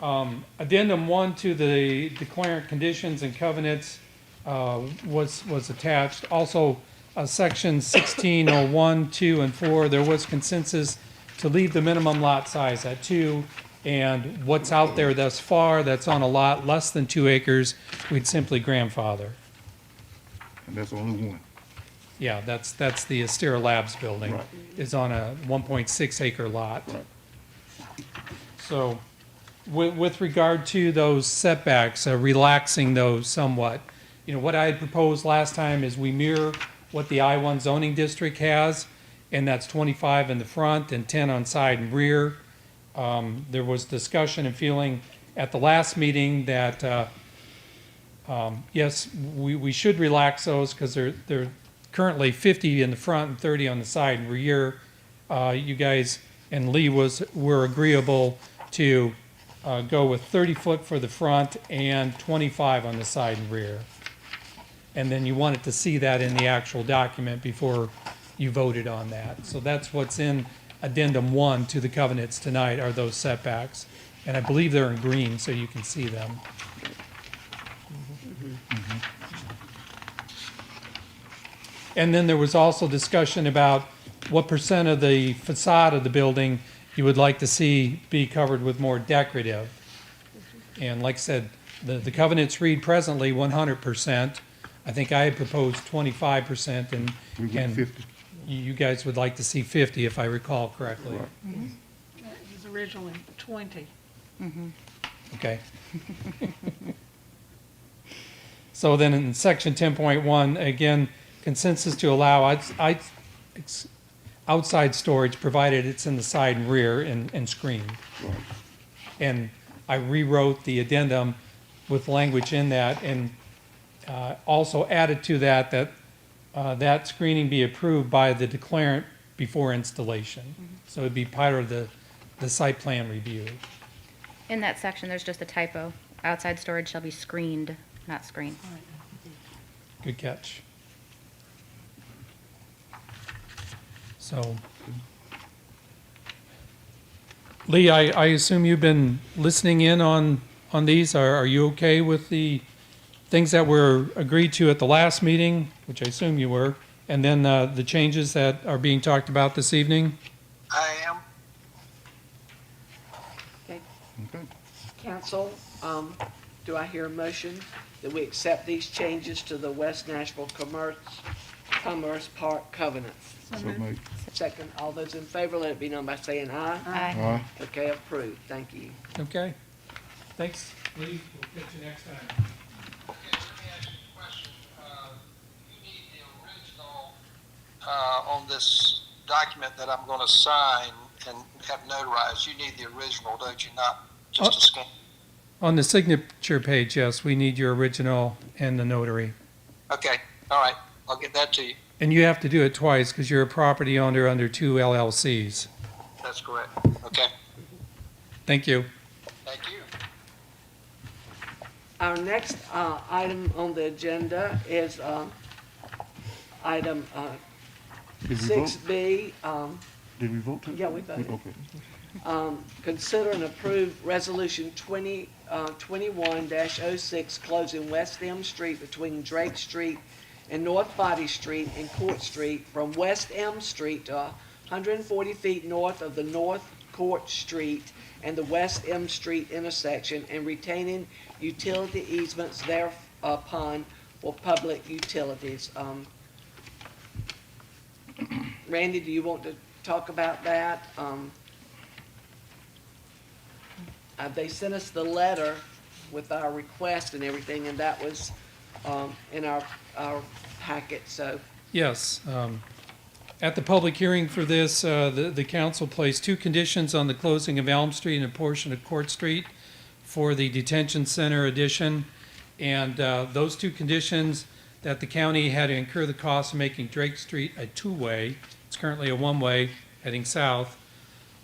addendum 1 to the declarant conditions and covenants was attached. Also, section 1601, 2, and 4, there was consensus to leave the minimum lot size at 2, and what's out there thus far that's on a lot less than 2 acres, we'd simply grandfather. And that's only one. Yeah, that's the Astera Labs building. Right. Is on a 1.6 acre lot. Right. So with regard to those setbacks, relaxing those somewhat, you know, what I had proposed last time is we mirror what the I-1 zoning district has, and that's 25 in the front and 10 on side and rear. There was discussion and feeling at the last meeting that, yes, we should relax those because they're currently 50 in the front and 30 on the side and rear. You guys and Lee were agreeable to go with 30 foot for the front and 25 on the side and rear. And then you wanted to see that in the actual document before you voted on that. So that's what's in addendum 1 to the covenants tonight are those setbacks. And I believe they're in green so you can see them. And then there was also discussion about what percent of the facade of the building you would like to see be covered with more decorative. And like I said, the covenants read presently 100%. I think I had proposed 25%, and We went 50. you guys would like to see 50, if I recall correctly. Right. It was originally 20. Okay. So then in section 10.1, again, consensus to allow outside storage provided it's in the side and rear and screened. Right. And I rewrote the addendum with language in that and also added to that that screening be approved by the declarant before installation. So it'd be part of the site plan review. In that section, there's just a typo. Outside storage shall be screened, not screened. Good catch. So, Lee, I assume you've been listening in on these. Are you okay with the things that were agreed to at the last meeting, which I assume you were, and then the changes that are being talked about this evening? I am. Okay. Okay. Council, do I hear a motion that we accept these changes to the West Nashville Commerce Park covenants? So made. Second, all those in favor, let it be known by saying aye. Aye. Okay, approved. Thank you. Okay. Thanks, Lee. We'll catch you next time. Okay, let me ask you a question. You need the original on this document that I'm going to sign and have notarized. You need the original, don't you? Not just a scan. On the signature page, yes, we need your original and the notary. Okay, all right. I'll get that to you. And you have to do it twice because you're a property owner under 2 LLCs. That's correct. Okay. Thank you. Thank you. Our next item on the agenda is item Did we vote? 6B. Did we vote? Yeah, we voted. Okay. Consider and approve Resolution 21-06 closing West M Street between Drake Street and North Body Street and Court Street from West M Street to 140 feet north of the North Court Street and the West M Street intersection and retaining utility easements thereupon for public utilities. Randy, do you want to talk about that. They sent us the letter with our request and everything, and that was in our packet, so. Yes. At the public hearing for this, the council placed two conditions on the closing of Elm Street and a portion of Court Street for the detention center addition. And those two conditions, that the county had to incur the cost of making Drake Street a two-way, it's currently a one-way heading south,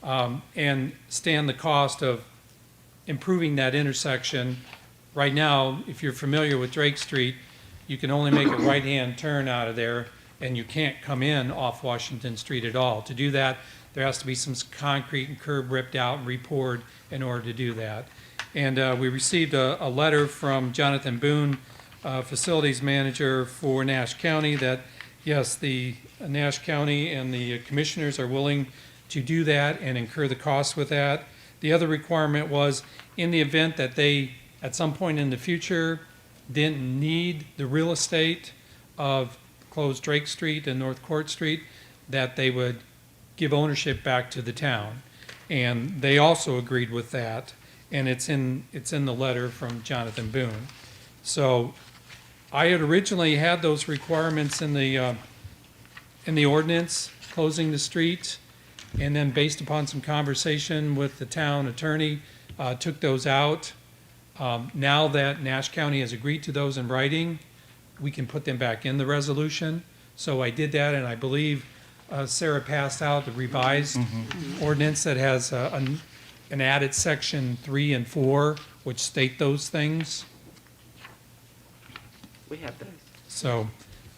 and stand the cost of improving that intersection. Right now, if you're familiar with Drake Street, you can only make a right-hand turn out of there, and you can't come in off Washington Street at all. To do that, there has to be some concrete and curb ripped out and repoured in order to do that. And we received a letter from Jonathan Boone, facilities manager for Nash County, that yes, the Nash County and the commissioners are willing to do that and incur the cost with that. The other requirement was, in the event that they, at some point in the future, didn't need the real estate of closed Drake Street and North Court Street, that they would give ownership back to the town. And they also agreed with that, and it's in the letter from Jonathan Boone. So I had originally had those requirements in the ordinance, closing the street, and then based upon some conversation with the town attorney, took those out. Now that Nash County has agreed to those in writing, we can put them back in the resolution. So I did that, and I believe Sarah passed out the revised ordinance that has an added section 3 and 4, which state those things. We have those. So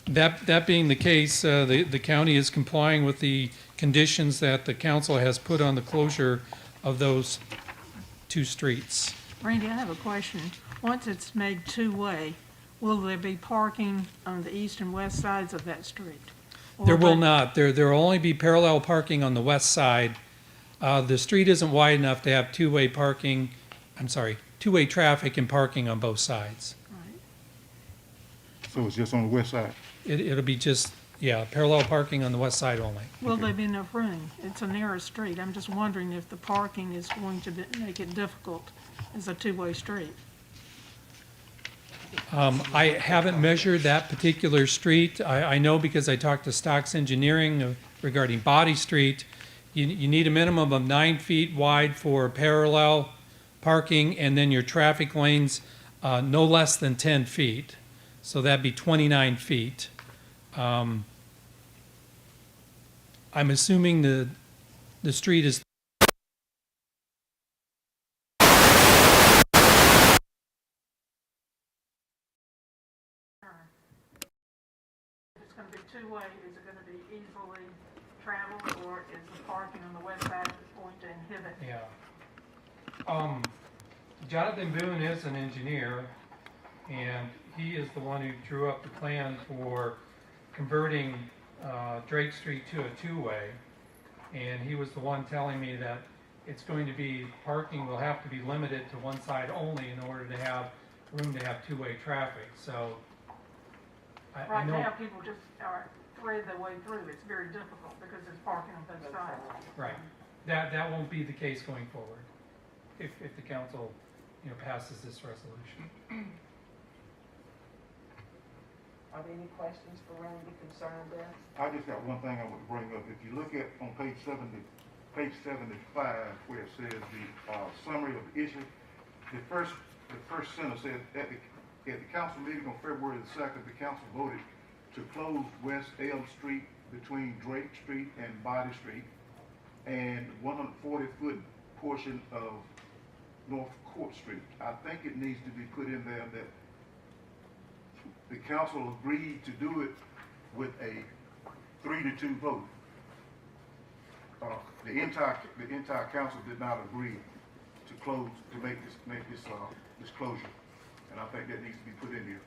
that being the case, the county is complying with the conditions that the council has put on the closure of those two streets. Randy, I have a question. Once it's made two-way, will there be parking on the east and west sides of that street? Or There will not. There will only be parallel parking on the west side. The street isn't wide enough to have two-way parking, two-way traffic and parking on both sides. Right. So it's just on the west side? It'll be just, yeah, parallel parking on the west side only. Will there be enough room? It's a narrow street. I'm just wondering if the parking is going to make it difficult as a two-way street. I haven't measured that particular street. I know because I talked to Stocks Engineering regarding Body Street. You need a minimum of 9 feet wide for parallel parking, and then your traffic lanes no less than 10 feet. So that'd be 29 feet. I'm assuming the street is It's going to be two-way, is it going to be easily traveled, or is the parking on the west side going to inhibit? Yeah. Jonathan Boone is an engineer, and he is the one who drew up the plan for converting Drake Street to a two-way. And he was the one telling me that it's going to be, parking will have to be limited to one side only in order to have room to have two-way traffic. So I Right know. now, people just thread their way through. It's very difficult because there's parking on both sides. Right. That won't be the case going forward if the council, passes this resolution. Are there any questions for Randy concerning this? I just got one thing I want to bring up. If you look at on page 75, where it says the summary of the issue, the first sentence said, at the council meeting on February the 2nd, the council voted to close West Elm Street between Drake Street and Body Street, and 140-foot portion of North Court Street. I think it needs to be put in there that the council agreed to do it with a 3-2 vote. The entire council did not agree to close, to make this closure, and I think that needs to be put in here.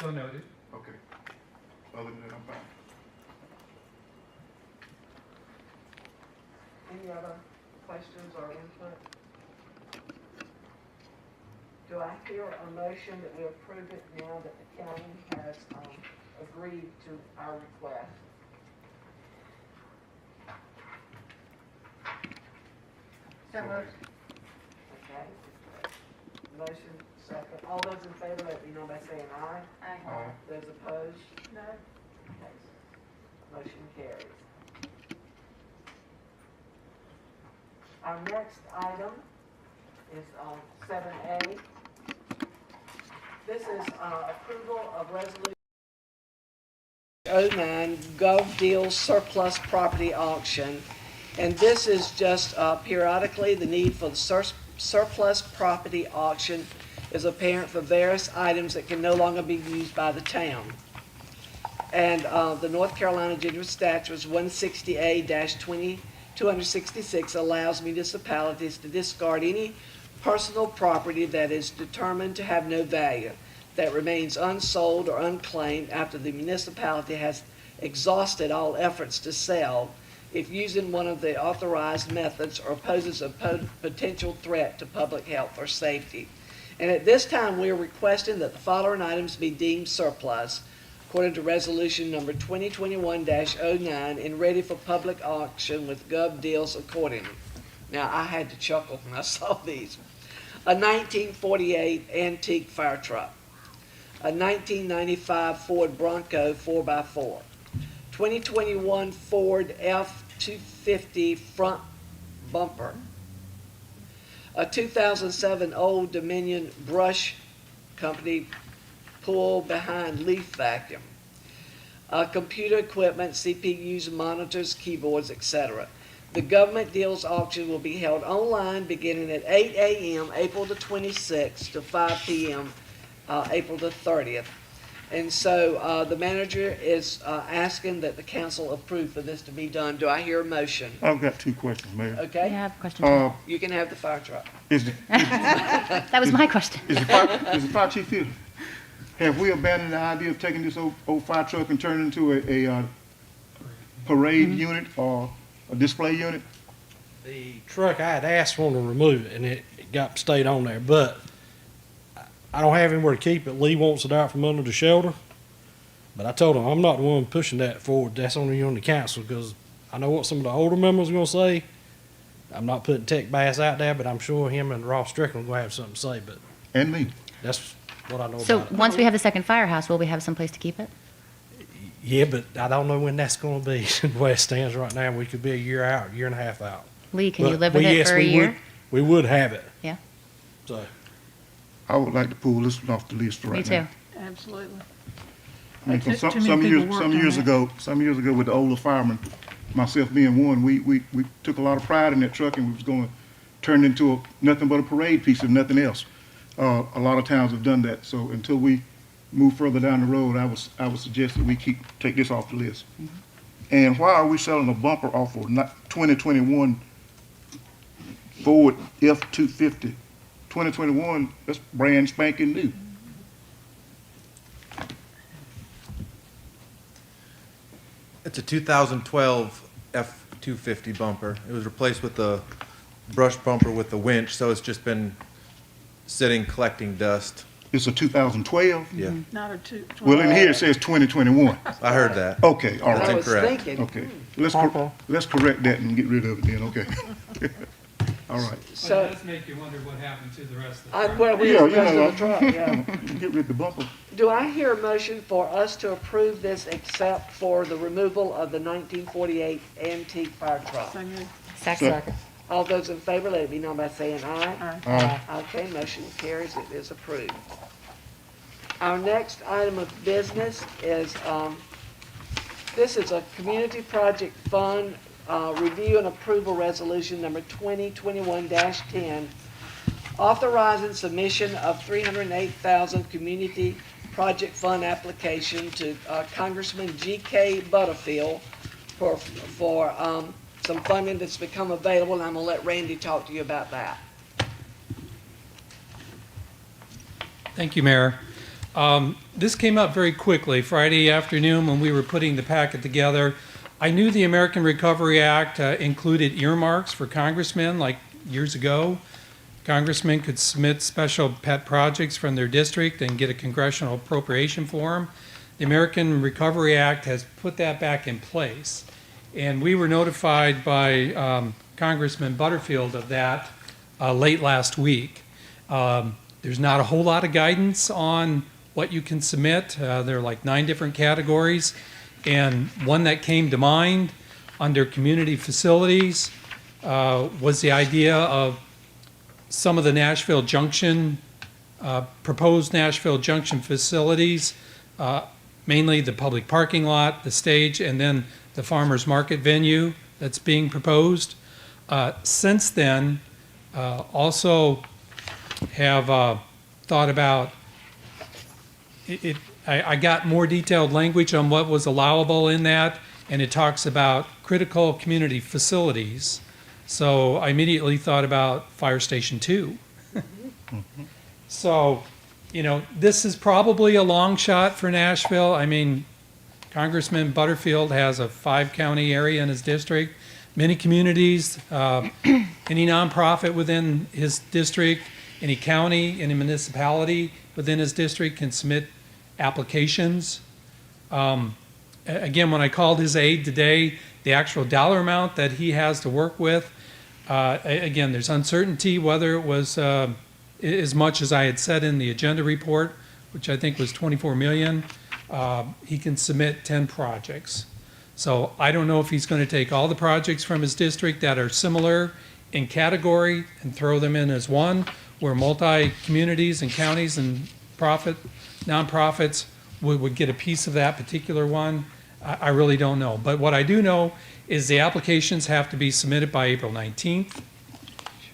So noted. Okay. Other than that, I'm fine. Any other questions or input? Do I hear a motion that we approve it now that the county has agreed to our request. So moved. Okay. Motion second. All those in favor, let me know by saying aye. Aye. Those opposed? No. Okay. Motion carries. Our next item is 7A. This is approval of resolution 09 Gov Deals Surplus Property Auction. And this is just periodically the need for the surplus property auction is apparent for various items that can no longer be used by the town. And the North Carolina General Statutes 160A-266 allows municipalities to discard any personal property that is determined to have no value, that remains unsold or unclaimed after the municipality has exhausted all efforts to sell, if used in one of the authorized methods or poses a potential threat to public health or safety. And at this time, we are requesting that the following items be deemed surplus according to resolution number 2021-09 and ready for public auction with Gov Deals accordingly. Now, I had to chuckle when I saw these. A 1948 antique fire truck, a 1995 Ford Bronco 4x4, 2021 Ford F-250 front bumper, a 2007 Old Dominion Brush Company pull behind leaf vacuum, computer equipment, CPUs, monitors, keyboards, etc. The government deals auction will be held online beginning at 8 a.m. April the 26th to 5 p.m. April the 30th. And so the manager is asking that the council approve for this to be done. Do I hear a motion? I've got two questions, Mayor. Okay? I have a question. too. You can have the fire truck. Is the, That was my question. is the fire chief here? Have we abandoned the idea of taking this old fire truck and turning it into a parade unit or a display unit? The truck, I had asked for them to remove it, and it stayed on there, but I don't have anywhere to keep it. Lee wants it out from under the shelter, but I told him I'm not the one pushing that forward. That's only on the council, because I know what some of the older members are going to say. I'm not putting Tech Bass out there, but I'm sure him and Ross Strickland are going to have something to say, but And me. that's what I know So about it. once we have the second firehouse, will we have some place to keep it? Yeah, but I don't know when that's going to be. The way it stands right now, we could be a year out, year and a half out. Lee, can you But live with it yes, for a we year? We would have it. Yeah. So. I would like to pull this one off the list right Me too. now. Absolutely. I mean, Too- some too many people worked on years that. ago, with the older firemen, myself being one, we took a lot of pride in that truck, and we was going to turn it into nothing but a parade piece if nothing else. A lot of towns have done that. So until we move further down the road, I would suggest that we take this off the list. And why are we selling a bumper off of 2021 Ford F-250? 2021, that's brand spanking new. It's a 2012 F-250 bumper. It was replaced with the brush bumper with the winch, so it's just been sitting collecting dust. It's a 2012? Yeah. Not a two. Well, in here it says 2021. I heard that. Okay, all That's right. incorrect. Okay, let's correct that and get rid of it then, okay. All right. But So- it does make you wonder what happened to the rest of the I, truck. well, we Yeah, have the rest of the truck, yeah. Get rid of the bumper. Do I hear a motion for us to approve this except for the removal of the 1948 antique fire truck? So moved. Second. All those in favor, let it be known by saying aye. Aye. Okay, motion carries, it is approved. Our next item of business is, this is a community project fund, review and approval resolution number 2021-10, authorizing submission of $308,000 community project fund application to Congressman G.K. Butterfield for some funding that's become available, and I'm gonna let Randy talk to you about that. Thank you, Mayor. This came up very quickly Friday afternoon when we were putting the packet together. I knew the American Recovery Act included earmarks for congressmen, like years ago. Congressmen could submit special pet projects from their district and get a congressional appropriation for them. the American Recovery Act has put that back in place. And we were notified by Congressman Butterfield of that late last week. There's not a whole lot of guidance on what you can submit. There are like 9 different categories. And one that came to mind under community facilities was the idea of some of the Nashville Junction, proposed Nashville Junction facilities, mainly the public parking lot, the stage, and then the farmer's market venue that's being proposed. Since then, also have thought about it. I got more detailed language on what was allowable in that, and it talks about critical community facilities. So I immediately thought about Fire Station 2. So, you know, this is probably a long shot for Nashville. I mean, Congressman Butterfield has a 5-county area in his district. Many communities, any nonprofit within his district, any county, any municipality within his district can submit applications. Again, when I called his aide today, the actual dollar amount that he has to work with, again, there's uncertainty whether it was as much as I had said in the agenda report, which I think was 24 million. He can submit 10 projects. So I don't know if he's going to take all the projects from his district that are similar in category and throw them in as one, where multi-communities and counties and nonprofits would get a piece of that particular one. I really don't know. But what I do know is the applications have to be submitted by April 19th.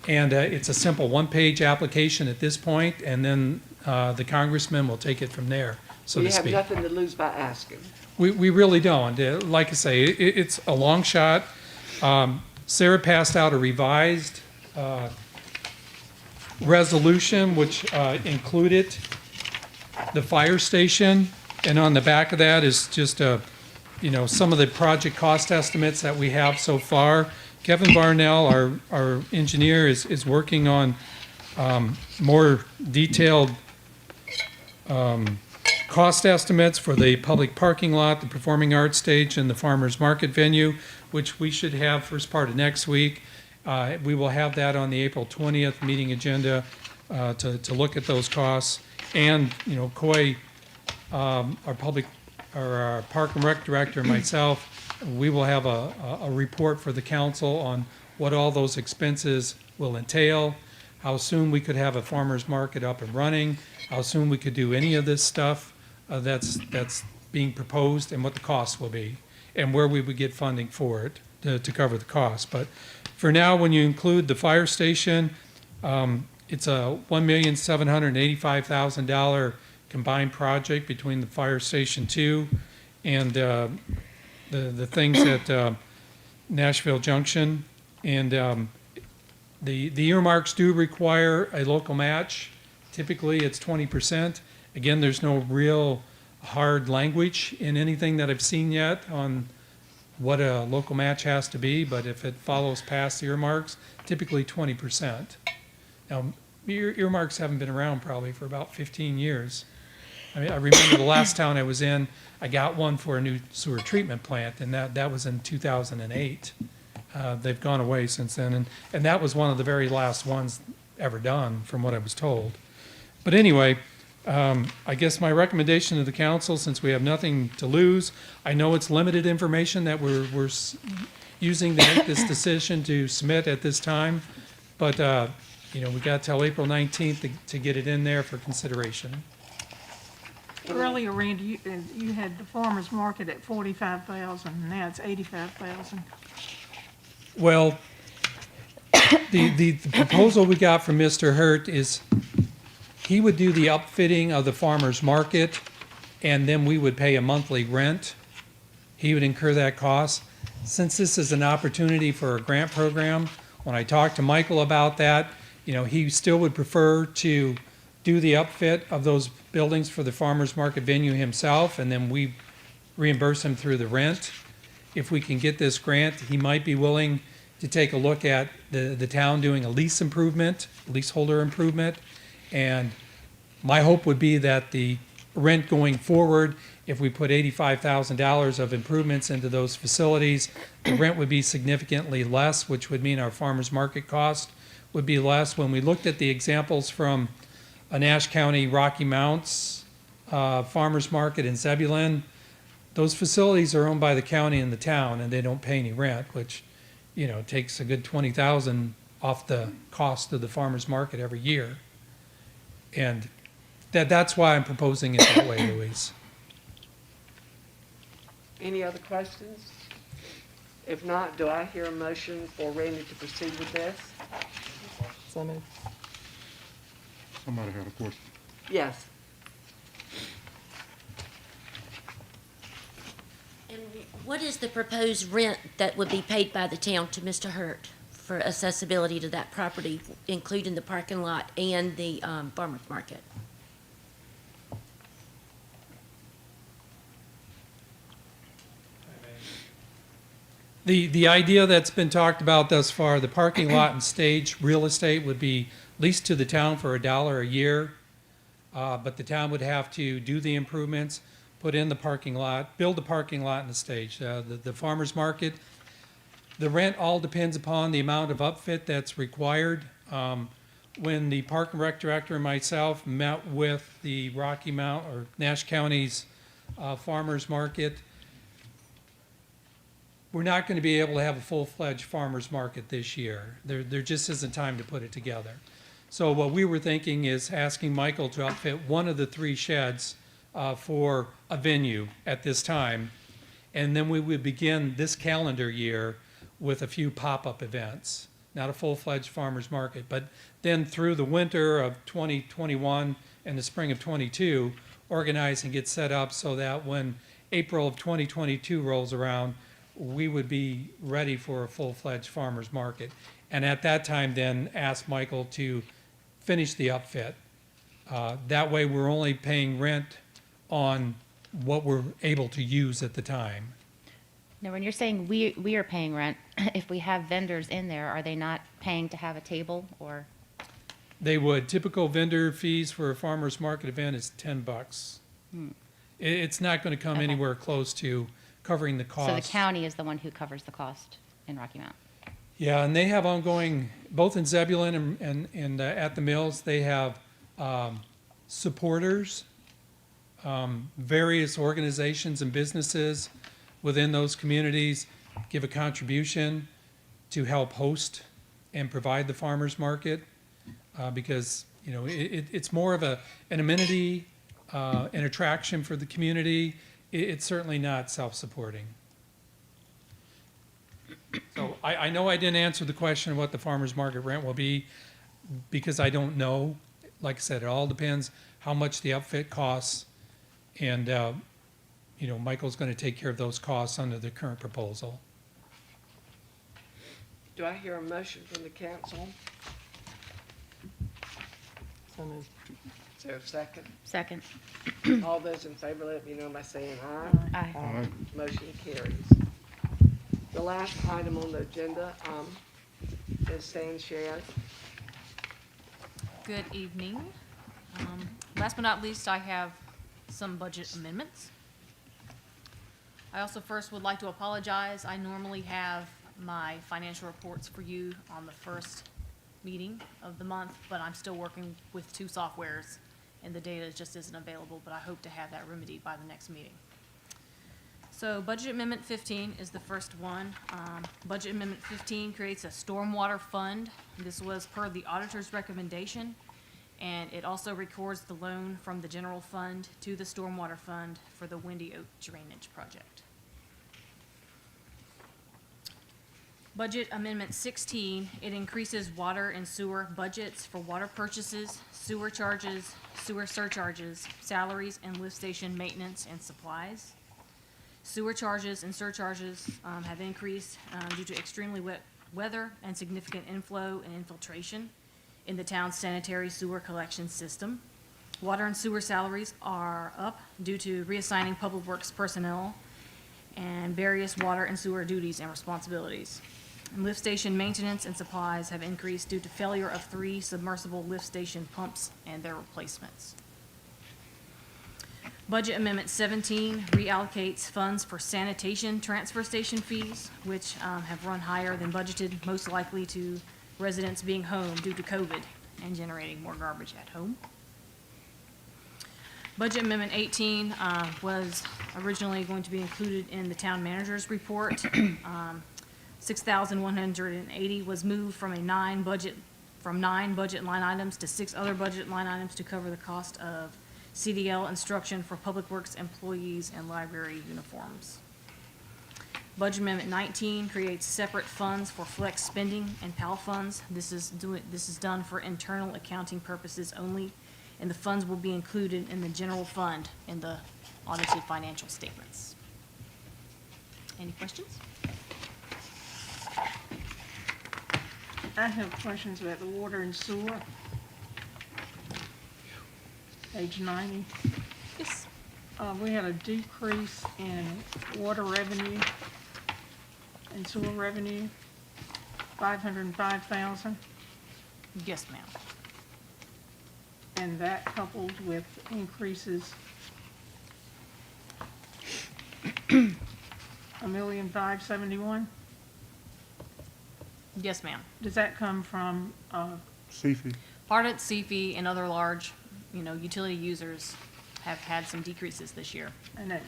And it's a simple 1-page application at this point, and then the congressman will take it from there, so You to have speak. nothing to lose by asking. We really don't. Like I say, it's a long shot. Sarah passed out a revised resolution which included the fire station, and on the back of that is just some of the project cost estimates that we have so far. Kevin Barnell, our engineer, is working on more detailed cost estimates for the public parking lot, the performing arts stage, and the farmer's market venue, which we should have first part of next week. We will have that on the April 20th meeting agenda to look at those costs. And, Coy, our Park and Rec Director, and myself, we will have a report for the council on what all those expenses will entail, how soon we could have a farmer's market up and running, how soon we could do any of this stuff that's being proposed, and what the cost will be, and where we would get funding for it to cover the cost. But for now, when you include the fire station, it's a $1,785,000 combined project between the fire station 2 and the things at Nashville Junction. And the earmarks do require a local match. Typically, it's 20%. Again, there's no real hard language in anything that I've seen yet on what a local match has to be, but if it follows past the earmarks, typically 20%. Now, earmarks haven't been around probably for about 15 years. I mean, I remember the last town I was in, I got one for a new sewer treatment plant, and that was in 2008. They've gone away since then, and that was one of the very last ones ever done, from what I was told. But anyway, I guess my recommendation to the council, since we have nothing to lose, I know it's limited information that we're using to make this decision to submit at this time, but we got till April 19th to get it in there for consideration. Earlier, Randy, you had the farmer's market at 45,000, now it's 85,000. Well, the proposal we got from Mr. Hurt is he would do the upfitting of the farmer's market, and then we would pay a monthly rent. He would incur that cost. Since this is an opportunity for a grant program, when I talked to Michael about that, he still would prefer to do the upfit of those buildings for the farmer's market venue himself, and then we reimburse him through the rent. If we can get this grant, he might be willing to take a look at the town doing a leaseholder improvement. And my hope would be that the rent going forward. If we put $85,000 of improvements into those facilities, the rent would be significantly less, which would mean our farmers market cost would be less. When we looked at the examples from Nash County, Rocky Mounts, Farmers Market, and Zebulon, those facilities are owned by the county and the town, and they don't pay any rent, which, takes a good $20,000 off the cost of the farmers market every year. And that's why I'm proposing it that way, Louise. Any other questions? If not, do I hear a motion for Randy to proceed with this? So moved. Somebody had a question. Yes. And what is the proposed rent that would be paid by the town to Mr. Hurt for accessibility to that property, including the parking lot and the farmer's market? The idea that's been talked about thus far, the parking lot and stage real estate would be leased to the town for $1 a year, but the town would have to do the improvements, put in the parking lot, build the parking lot and the stage. The farmer's market, the rent all depends upon the amount of upfit that's required. When the Park and Rec Director and myself met with the Rocky Mount or Nash County's farmer's market, we're not going to be able to have a full-fledged farmer's market this year. There just isn't time to put it together. So what we were thinking is asking Michael to outfit one of the 3 sheds for a venue at this time. And then we would begin this calendar year with a few pop-up events, not a full-fledged farmer's market. But then through the winter of 2021 and the spring of 22, organize and get set up so that when April of 2022 rolls around, we would be ready for a full-fledged farmer's market. And at that time, then ask Michael to finish the upfit. That way, we're only paying rent on what we're able to use at the time. Now, when you're saying we are paying rent, if we have vendors in there, are they not paying to have a table or? They would. Typical vendor fees for a farmer's market event is $10. It's not going to come anywhere close to covering the cost. So the county is the one who covers the cost in Rocky Mount? Yeah, and they have ongoing, both in Zebulon and at the mills, they have supporters, various organizations and businesses within those communities give a contribution to help host and provide the farmers market because, it's more of an amenity, an attraction for the community. It's certainly not self-supporting. So I know I didn't answer the question of what the farmer's market rent will be because I don't know. Like I said, it all depends how much the upfit costs. And, Michael's going to take care of those costs under the current proposal. Do I hear a motion from the council? So moved. Is there a second? Second. All those in favor, let me know by saying aye. Aye. Aye. Motion carries. The last item on the agenda is Stan Shad. Good evening. Last but not least, I have some budget amendments. I also first would like to apologize. I normally have my financial reports for you on the first meeting of the month, but I'm still working with 2 softwares and the data just isn't available, but I hope to have that remedied by the next meeting. So Budget Amendment 15 is the first one. Budget Amendment 15 creates a stormwater fund. This was per the auditor's recommendation, and it also records the loan from the general fund to the stormwater fund for the Windy Oak Drainage Project. Budget Amendment 16, it increases water and sewer budgets for water purchases, sewer charges, sewer surcharges, salaries, and lift station maintenance and supplies. Sewer charges and surcharges have increased due to extremely wet weather and significant inflow and infiltration in the town's sanitary sewer collection system. Water and sewer salaries are up due to reassigning public works personnel and various water and sewer duties and responsibilities. And lift station maintenance and supplies have increased due to failure of 3 submersible lift station pumps and their replacements. Budget Amendment 17 reallocates funds for sanitation transfer station fees, which have run higher than budgeted, most likely to residents being home due to COVID and generating more garbage at home. Budget Amendment 18 was originally going to be included in the town manager's report. 6,180 was moved from nine budget line items to 6 other budget line items to cover the cost of CDL instruction for Public Works employees and library uniforms. Budget Amendment 19 creates separate funds for flex spending and PAL funds. This is done for internal accounting purposes only, and the funds will be included in the general fund in the audited financial statements. Any questions? I have questions about the water and sewer. Page 90. Yes. We had a decrease in water revenue and sewer revenue, 505,000, Yes, ma'am. and that coupled with increases $1,571,000. Yes, ma'am. Does that come from, Seafy. Part of CFE and other large, utility users have had some decreases this year.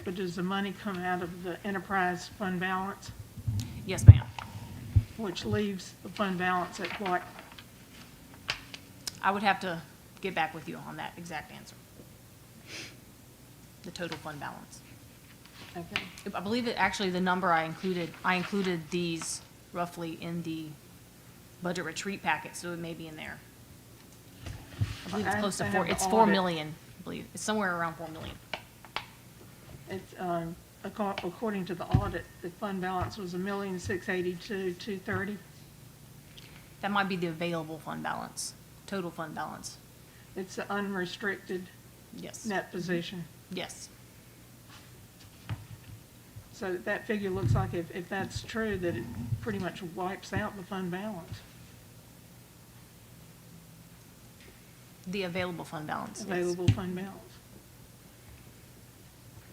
but does the money come out of the enterprise fund balance, Yes, ma'am. which leaves the fund balance at what? I would have to get back with you on that exact answer. The total fund balance. Okay. I believe it, actually, the number I included these roughly in the budget retreat packet, so it may be in there. I believe it's close to I have four, the it's 4 audit. million, I believe. It's somewhere around 4 million. It's, according to the audit, the fund balance was $1,682,230. That might be the available fund balance, total fund balance. It's the unrestricted Yes. net position. Yes. So that figure looks like if that's true, that it pretty much wipes out the fund balance, The available fund balance. yes. available fund balance,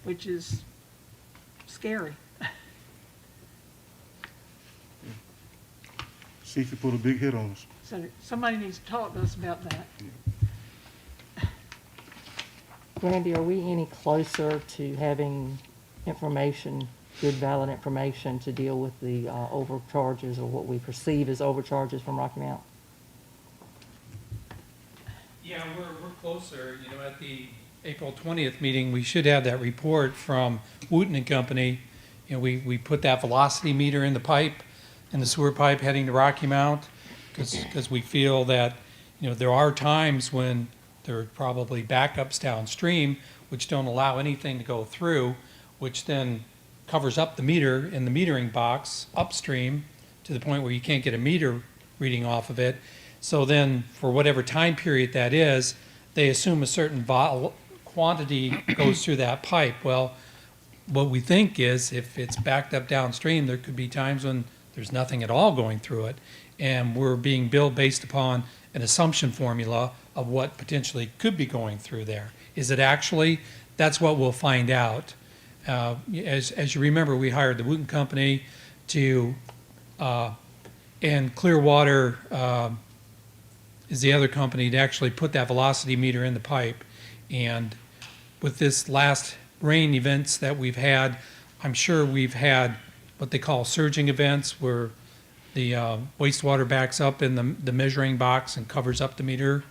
which is scary. Seafy put a big hit on us. So somebody needs to talk to us about that. Randy, are we any closer to having information, good valid information to deal with the overcharges or what we perceive as overcharges from Rocky Mount? Yeah, we're closer. At the April 20th meeting, we should have that report from Wooten and Company. We put that velocity meter in the pipe, in the sewer pipe heading to Rocky Mount, because we feel that, there are times when there are probably backups downstream, which don't allow anything to go through, which then covers up the meter in the metering box upstream to the point where you can't get a meter reading off of it. So then, for whatever time period that is, they assume a certain quantity goes through that pipe. Well, what we think is if it's backed up downstream, there could be times when there's nothing at all going through it. And we're being billed based upon an assumption formula of what potentially could be going through there. Is it actually? That's what we'll find out. As you remember, we hired the Wooten Company to, and Clearwater is the other company to actually put that velocity meter in the pipe. And with this last rain events that we've had, I'm sure we've had what they call surging events where the wastewater backs up in the measuring box and covers up the meter.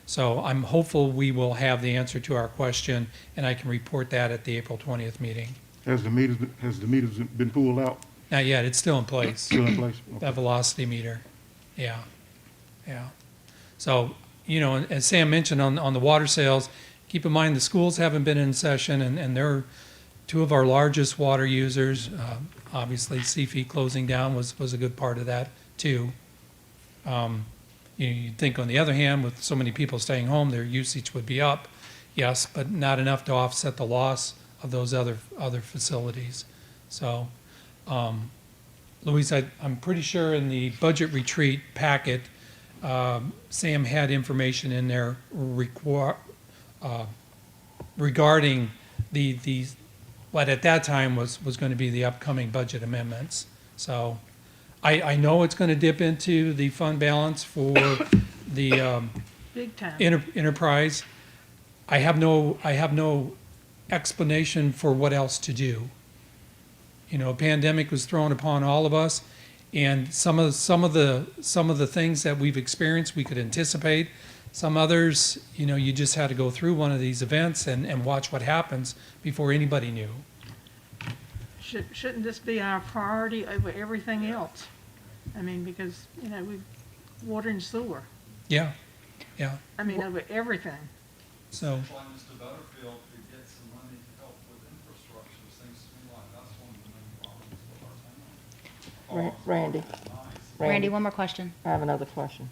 So I'm hopeful we will have the answer to our question, and I can report that at the April 20th meeting. Has the meters been pulled out? Not yet, it's still in place. Still in place? Okay. That velocity meter, yeah. So, as Sam mentioned on the water sales, keep in mind the schools haven't been in session, and they're two of our largest water users. Obviously, CFE closing down was a good part of that, too. You'd think, on the other hand, with so many people staying home, their usage would be up, yes, but not enough to offset the loss of those other facilities. So, Louise, I'm pretty sure in the budget retreat packet, Sam had information in there regarding what at that time was going to be the upcoming budget amendments. So I know it's going to dip into the fund balance for the Big time. enterprise. I have no explanation for what else to do. You know, a pandemic was thrown upon all of us, and some of the things that we've experienced we could anticipate. Some others, you know, you just had to go through one of these events and watch what happens before anybody knew. Shouldn't this be our priority over everything else? I mean, because, you know, water and sewer. Yeah. I mean, over everything. So. Mr. Butterfield could get some money to help with infrastructure. Seems to me like that's one of the main problems with our town. Randy. Randy, one more question. I have another question.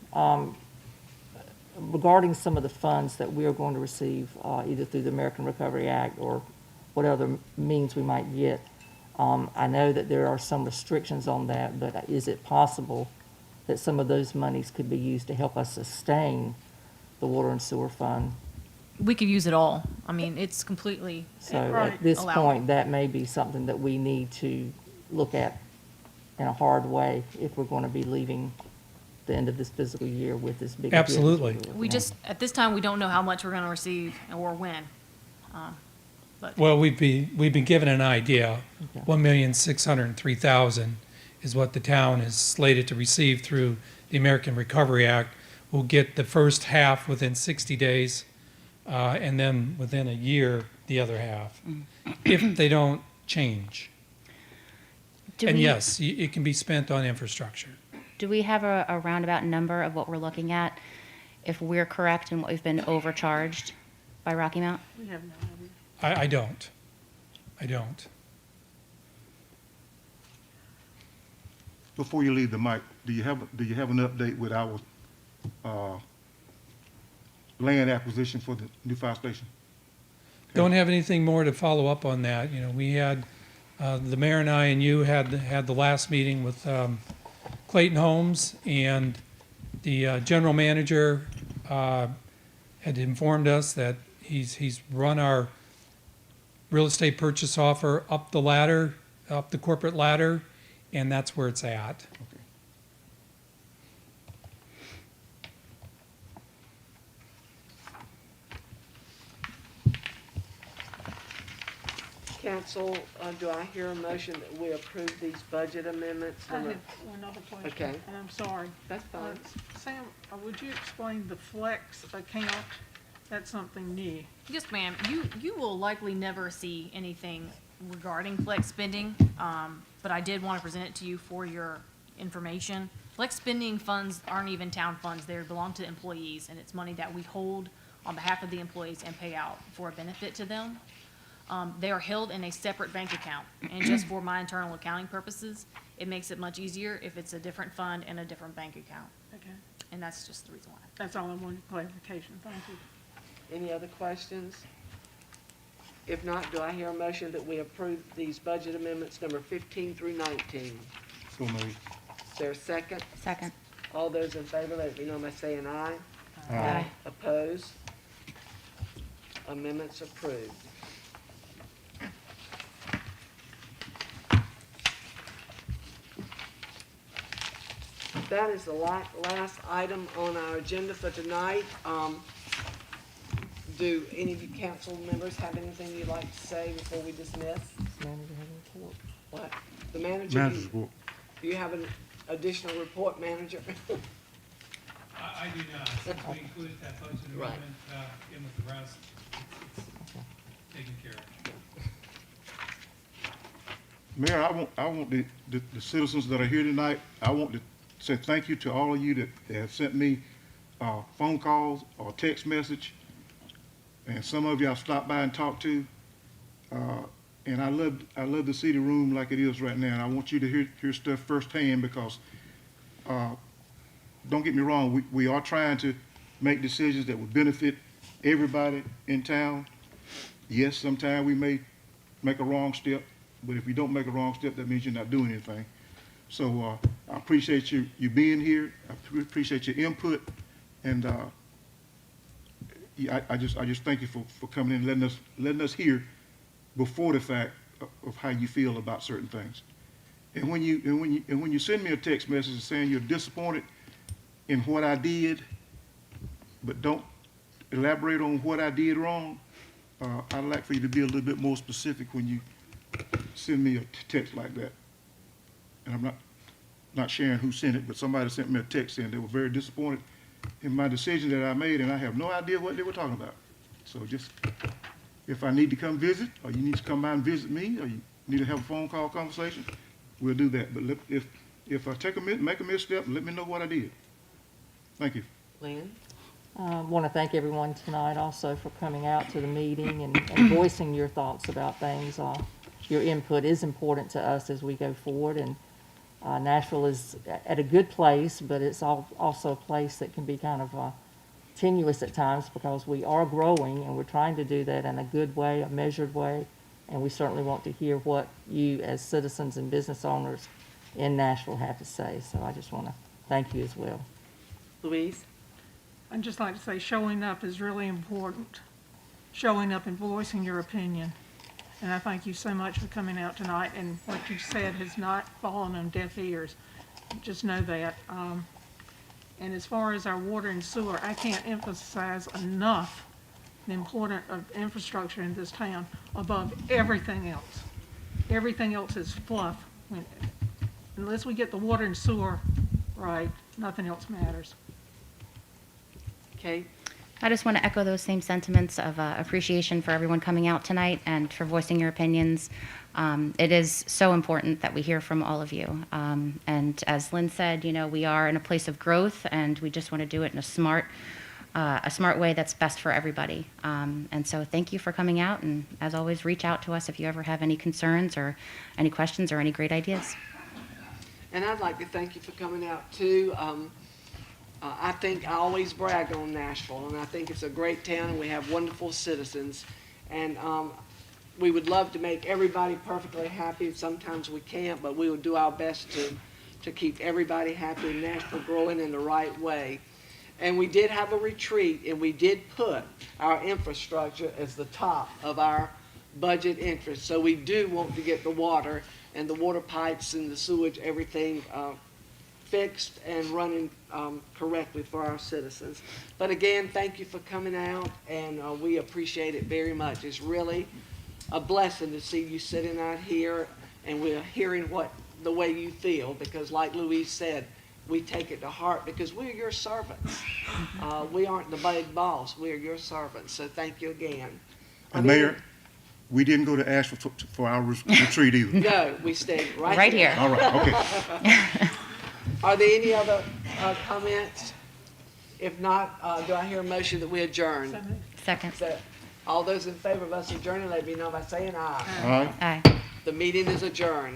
Regarding some of the funds that we are going to receive, either through the American Recovery Act or what other means we might get, I know that there are some restrictions on that, but is it possible that some of those monies could be used to help us sustain the water and sewer fund? We could use it all. I mean, it's completely So Right. at this allowable. point, that may be something that we need to look at in a hard way if we're going to be leaving the end of this fiscal year with this big. Absolutely. We just, at this time, we don't know how much we're gonna receive or when. But Well, we've been given an idea. Okay. 1,603,000 is what the town is slated to receive through the American Recovery Act. We'll get the first half within 60 days, and then within a year, the other half, if they don't change. Do And we- yes, it can be spent on infrastructure. Do we have a roundabout number of what we're looking at, if we're correct in what we've been overcharged by Rocky Mount? We have no idea. I don't. Before you leave the mic, do you have an update with our land acquisition for the new fire station? Don't have anything more to follow up on that. You know, we had, the mayor and I and you had the last meeting with Clayton Homes, and the general manager had informed us that he's run our real estate purchase offer up the ladder, up the corporate ladder, and that's where it's at. Council, do I hear a motion that we approve these budget amendments? I have another question. Okay. And I'm sorry. That's fine. Sam, would you explain the flex account? That's something new. yes, ma'am, you will likely never see anything regarding flex spending, but I did want to present it to you for your information. Flex spending funds aren't even town funds. They belong to employees, and it's money that we hold on behalf of the employees and pay out for a benefit to them. They are held in a separate bank account, and just for my internal accounting purposes, it makes it much easier if it's a different fund and a different bank account, Okay. and that's just the reason why. That's all I wanted clarification. Thank you. Any other questions? If not, do I hear a motion that we approve these budget amendments number 15 through 19? So moved. Is there a second? Second. All those in favor, let me know by saying aye. Aye. Opposed? Amendments approved. That is the last item on our agenda for tonight. Do any of you council members have anything you'd like to say before we dismiss? What? The manager? Manager's report. Do you have an additional report, manager? I do not. Since we included that budget Right. amendment in with the rest, it's taken care of. Mayor, I want the citizens that are here tonight, I want to say thank you to all of you that have sent me phone calls or text message. And some of you I've stopped by and talked to. And I love to see the room like it is right now. And I want you to hear stuff firsthand because, don't get me wrong, we are trying to make decisions that will benefit everybody in town. Yes, sometimes we may make a wrong step, but if you don't make a wrong step, that means you're not doing anything. So I appreciate you being here. I appreciate your input, and I just thank you for coming in and letting us hear before the fact of how you feel about certain things. And when you send me a text message saying you're disappointed in what I did, but don't elaborate on what I did wrong, I'd like for you to be a little bit more specific when you send me a text like that. And I'm not sharing who sent it, but somebody sent me a text saying they were very disappointed in my decision that I made, and I have no idea what they were talking about. So just, if I need to come visit, or you need to come by and visit me, or you need to have a phone call conversation, we'll do that. But if I make a misstep, let me know what I did. Thank you. Lynn? I want to thank everyone tonight also for coming out to the meeting and voicing your thoughts about things. Your input is important to us as we go forward, and Nashville is at a good place, but it's also a place that can be kind of tenuous at times because we are growing and we're trying to do that in a good way, a measured way, and we certainly want to hear what you as citizens and business owners in Nashville have to say. So I just want to thank you as well. Louise? I'd just like to say showing up is really important. Showing up and voicing your opinion. And I thank you so much for coming out tonight, and what you said has not fallen on deaf ears. Just know that. And as far as our water and sewer, I can't emphasize enough the importance of infrastructure in this town above everything else. Everything else is fluff. Unless we get the water and sewer right, nothing else matters. Kate? I just want to echo those same sentiments of appreciation for everyone coming out tonight and for voicing your opinions. It is so important that we hear from all of you. And as Lynn said, we are in a place of growth, and we just want to do it in a smart way that's best for everybody. And so thank you for coming out, and as always, reach out to us if you ever have any concerns or any questions or any great ideas. And I'd like to thank you for coming out too. I think I always brag on Nashville, and I think it's a great town, and we have wonderful citizens. And we would love to make everybody perfectly happy. Sometimes we can't, but we will do our best to keep everybody happy and Nashville growing in the right way. And we did have a retreat, and we did put our infrastructure as the top of our budget interest. So we do want to get the water and the water pipes and the sewage, everything fixed and running correctly for our citizens. But again, thank you for coming out, and we appreciate it very much. It's really a blessing to see you sitting out here, and we're hearing the way you feel, because like Louise said, we take it to heart because we're your servants. We aren't the big boss. We're your servants. So thank you again. And Mayor, we didn't go to Asheville for our retreat either. No, we stayed Right here. All right, okay. Are there any other comments? If not, do I hear a motion that we adjourn? Second. So, all those in favor of us adjourning, let me know by saying aye. All right. Aye. The meeting is adjourned.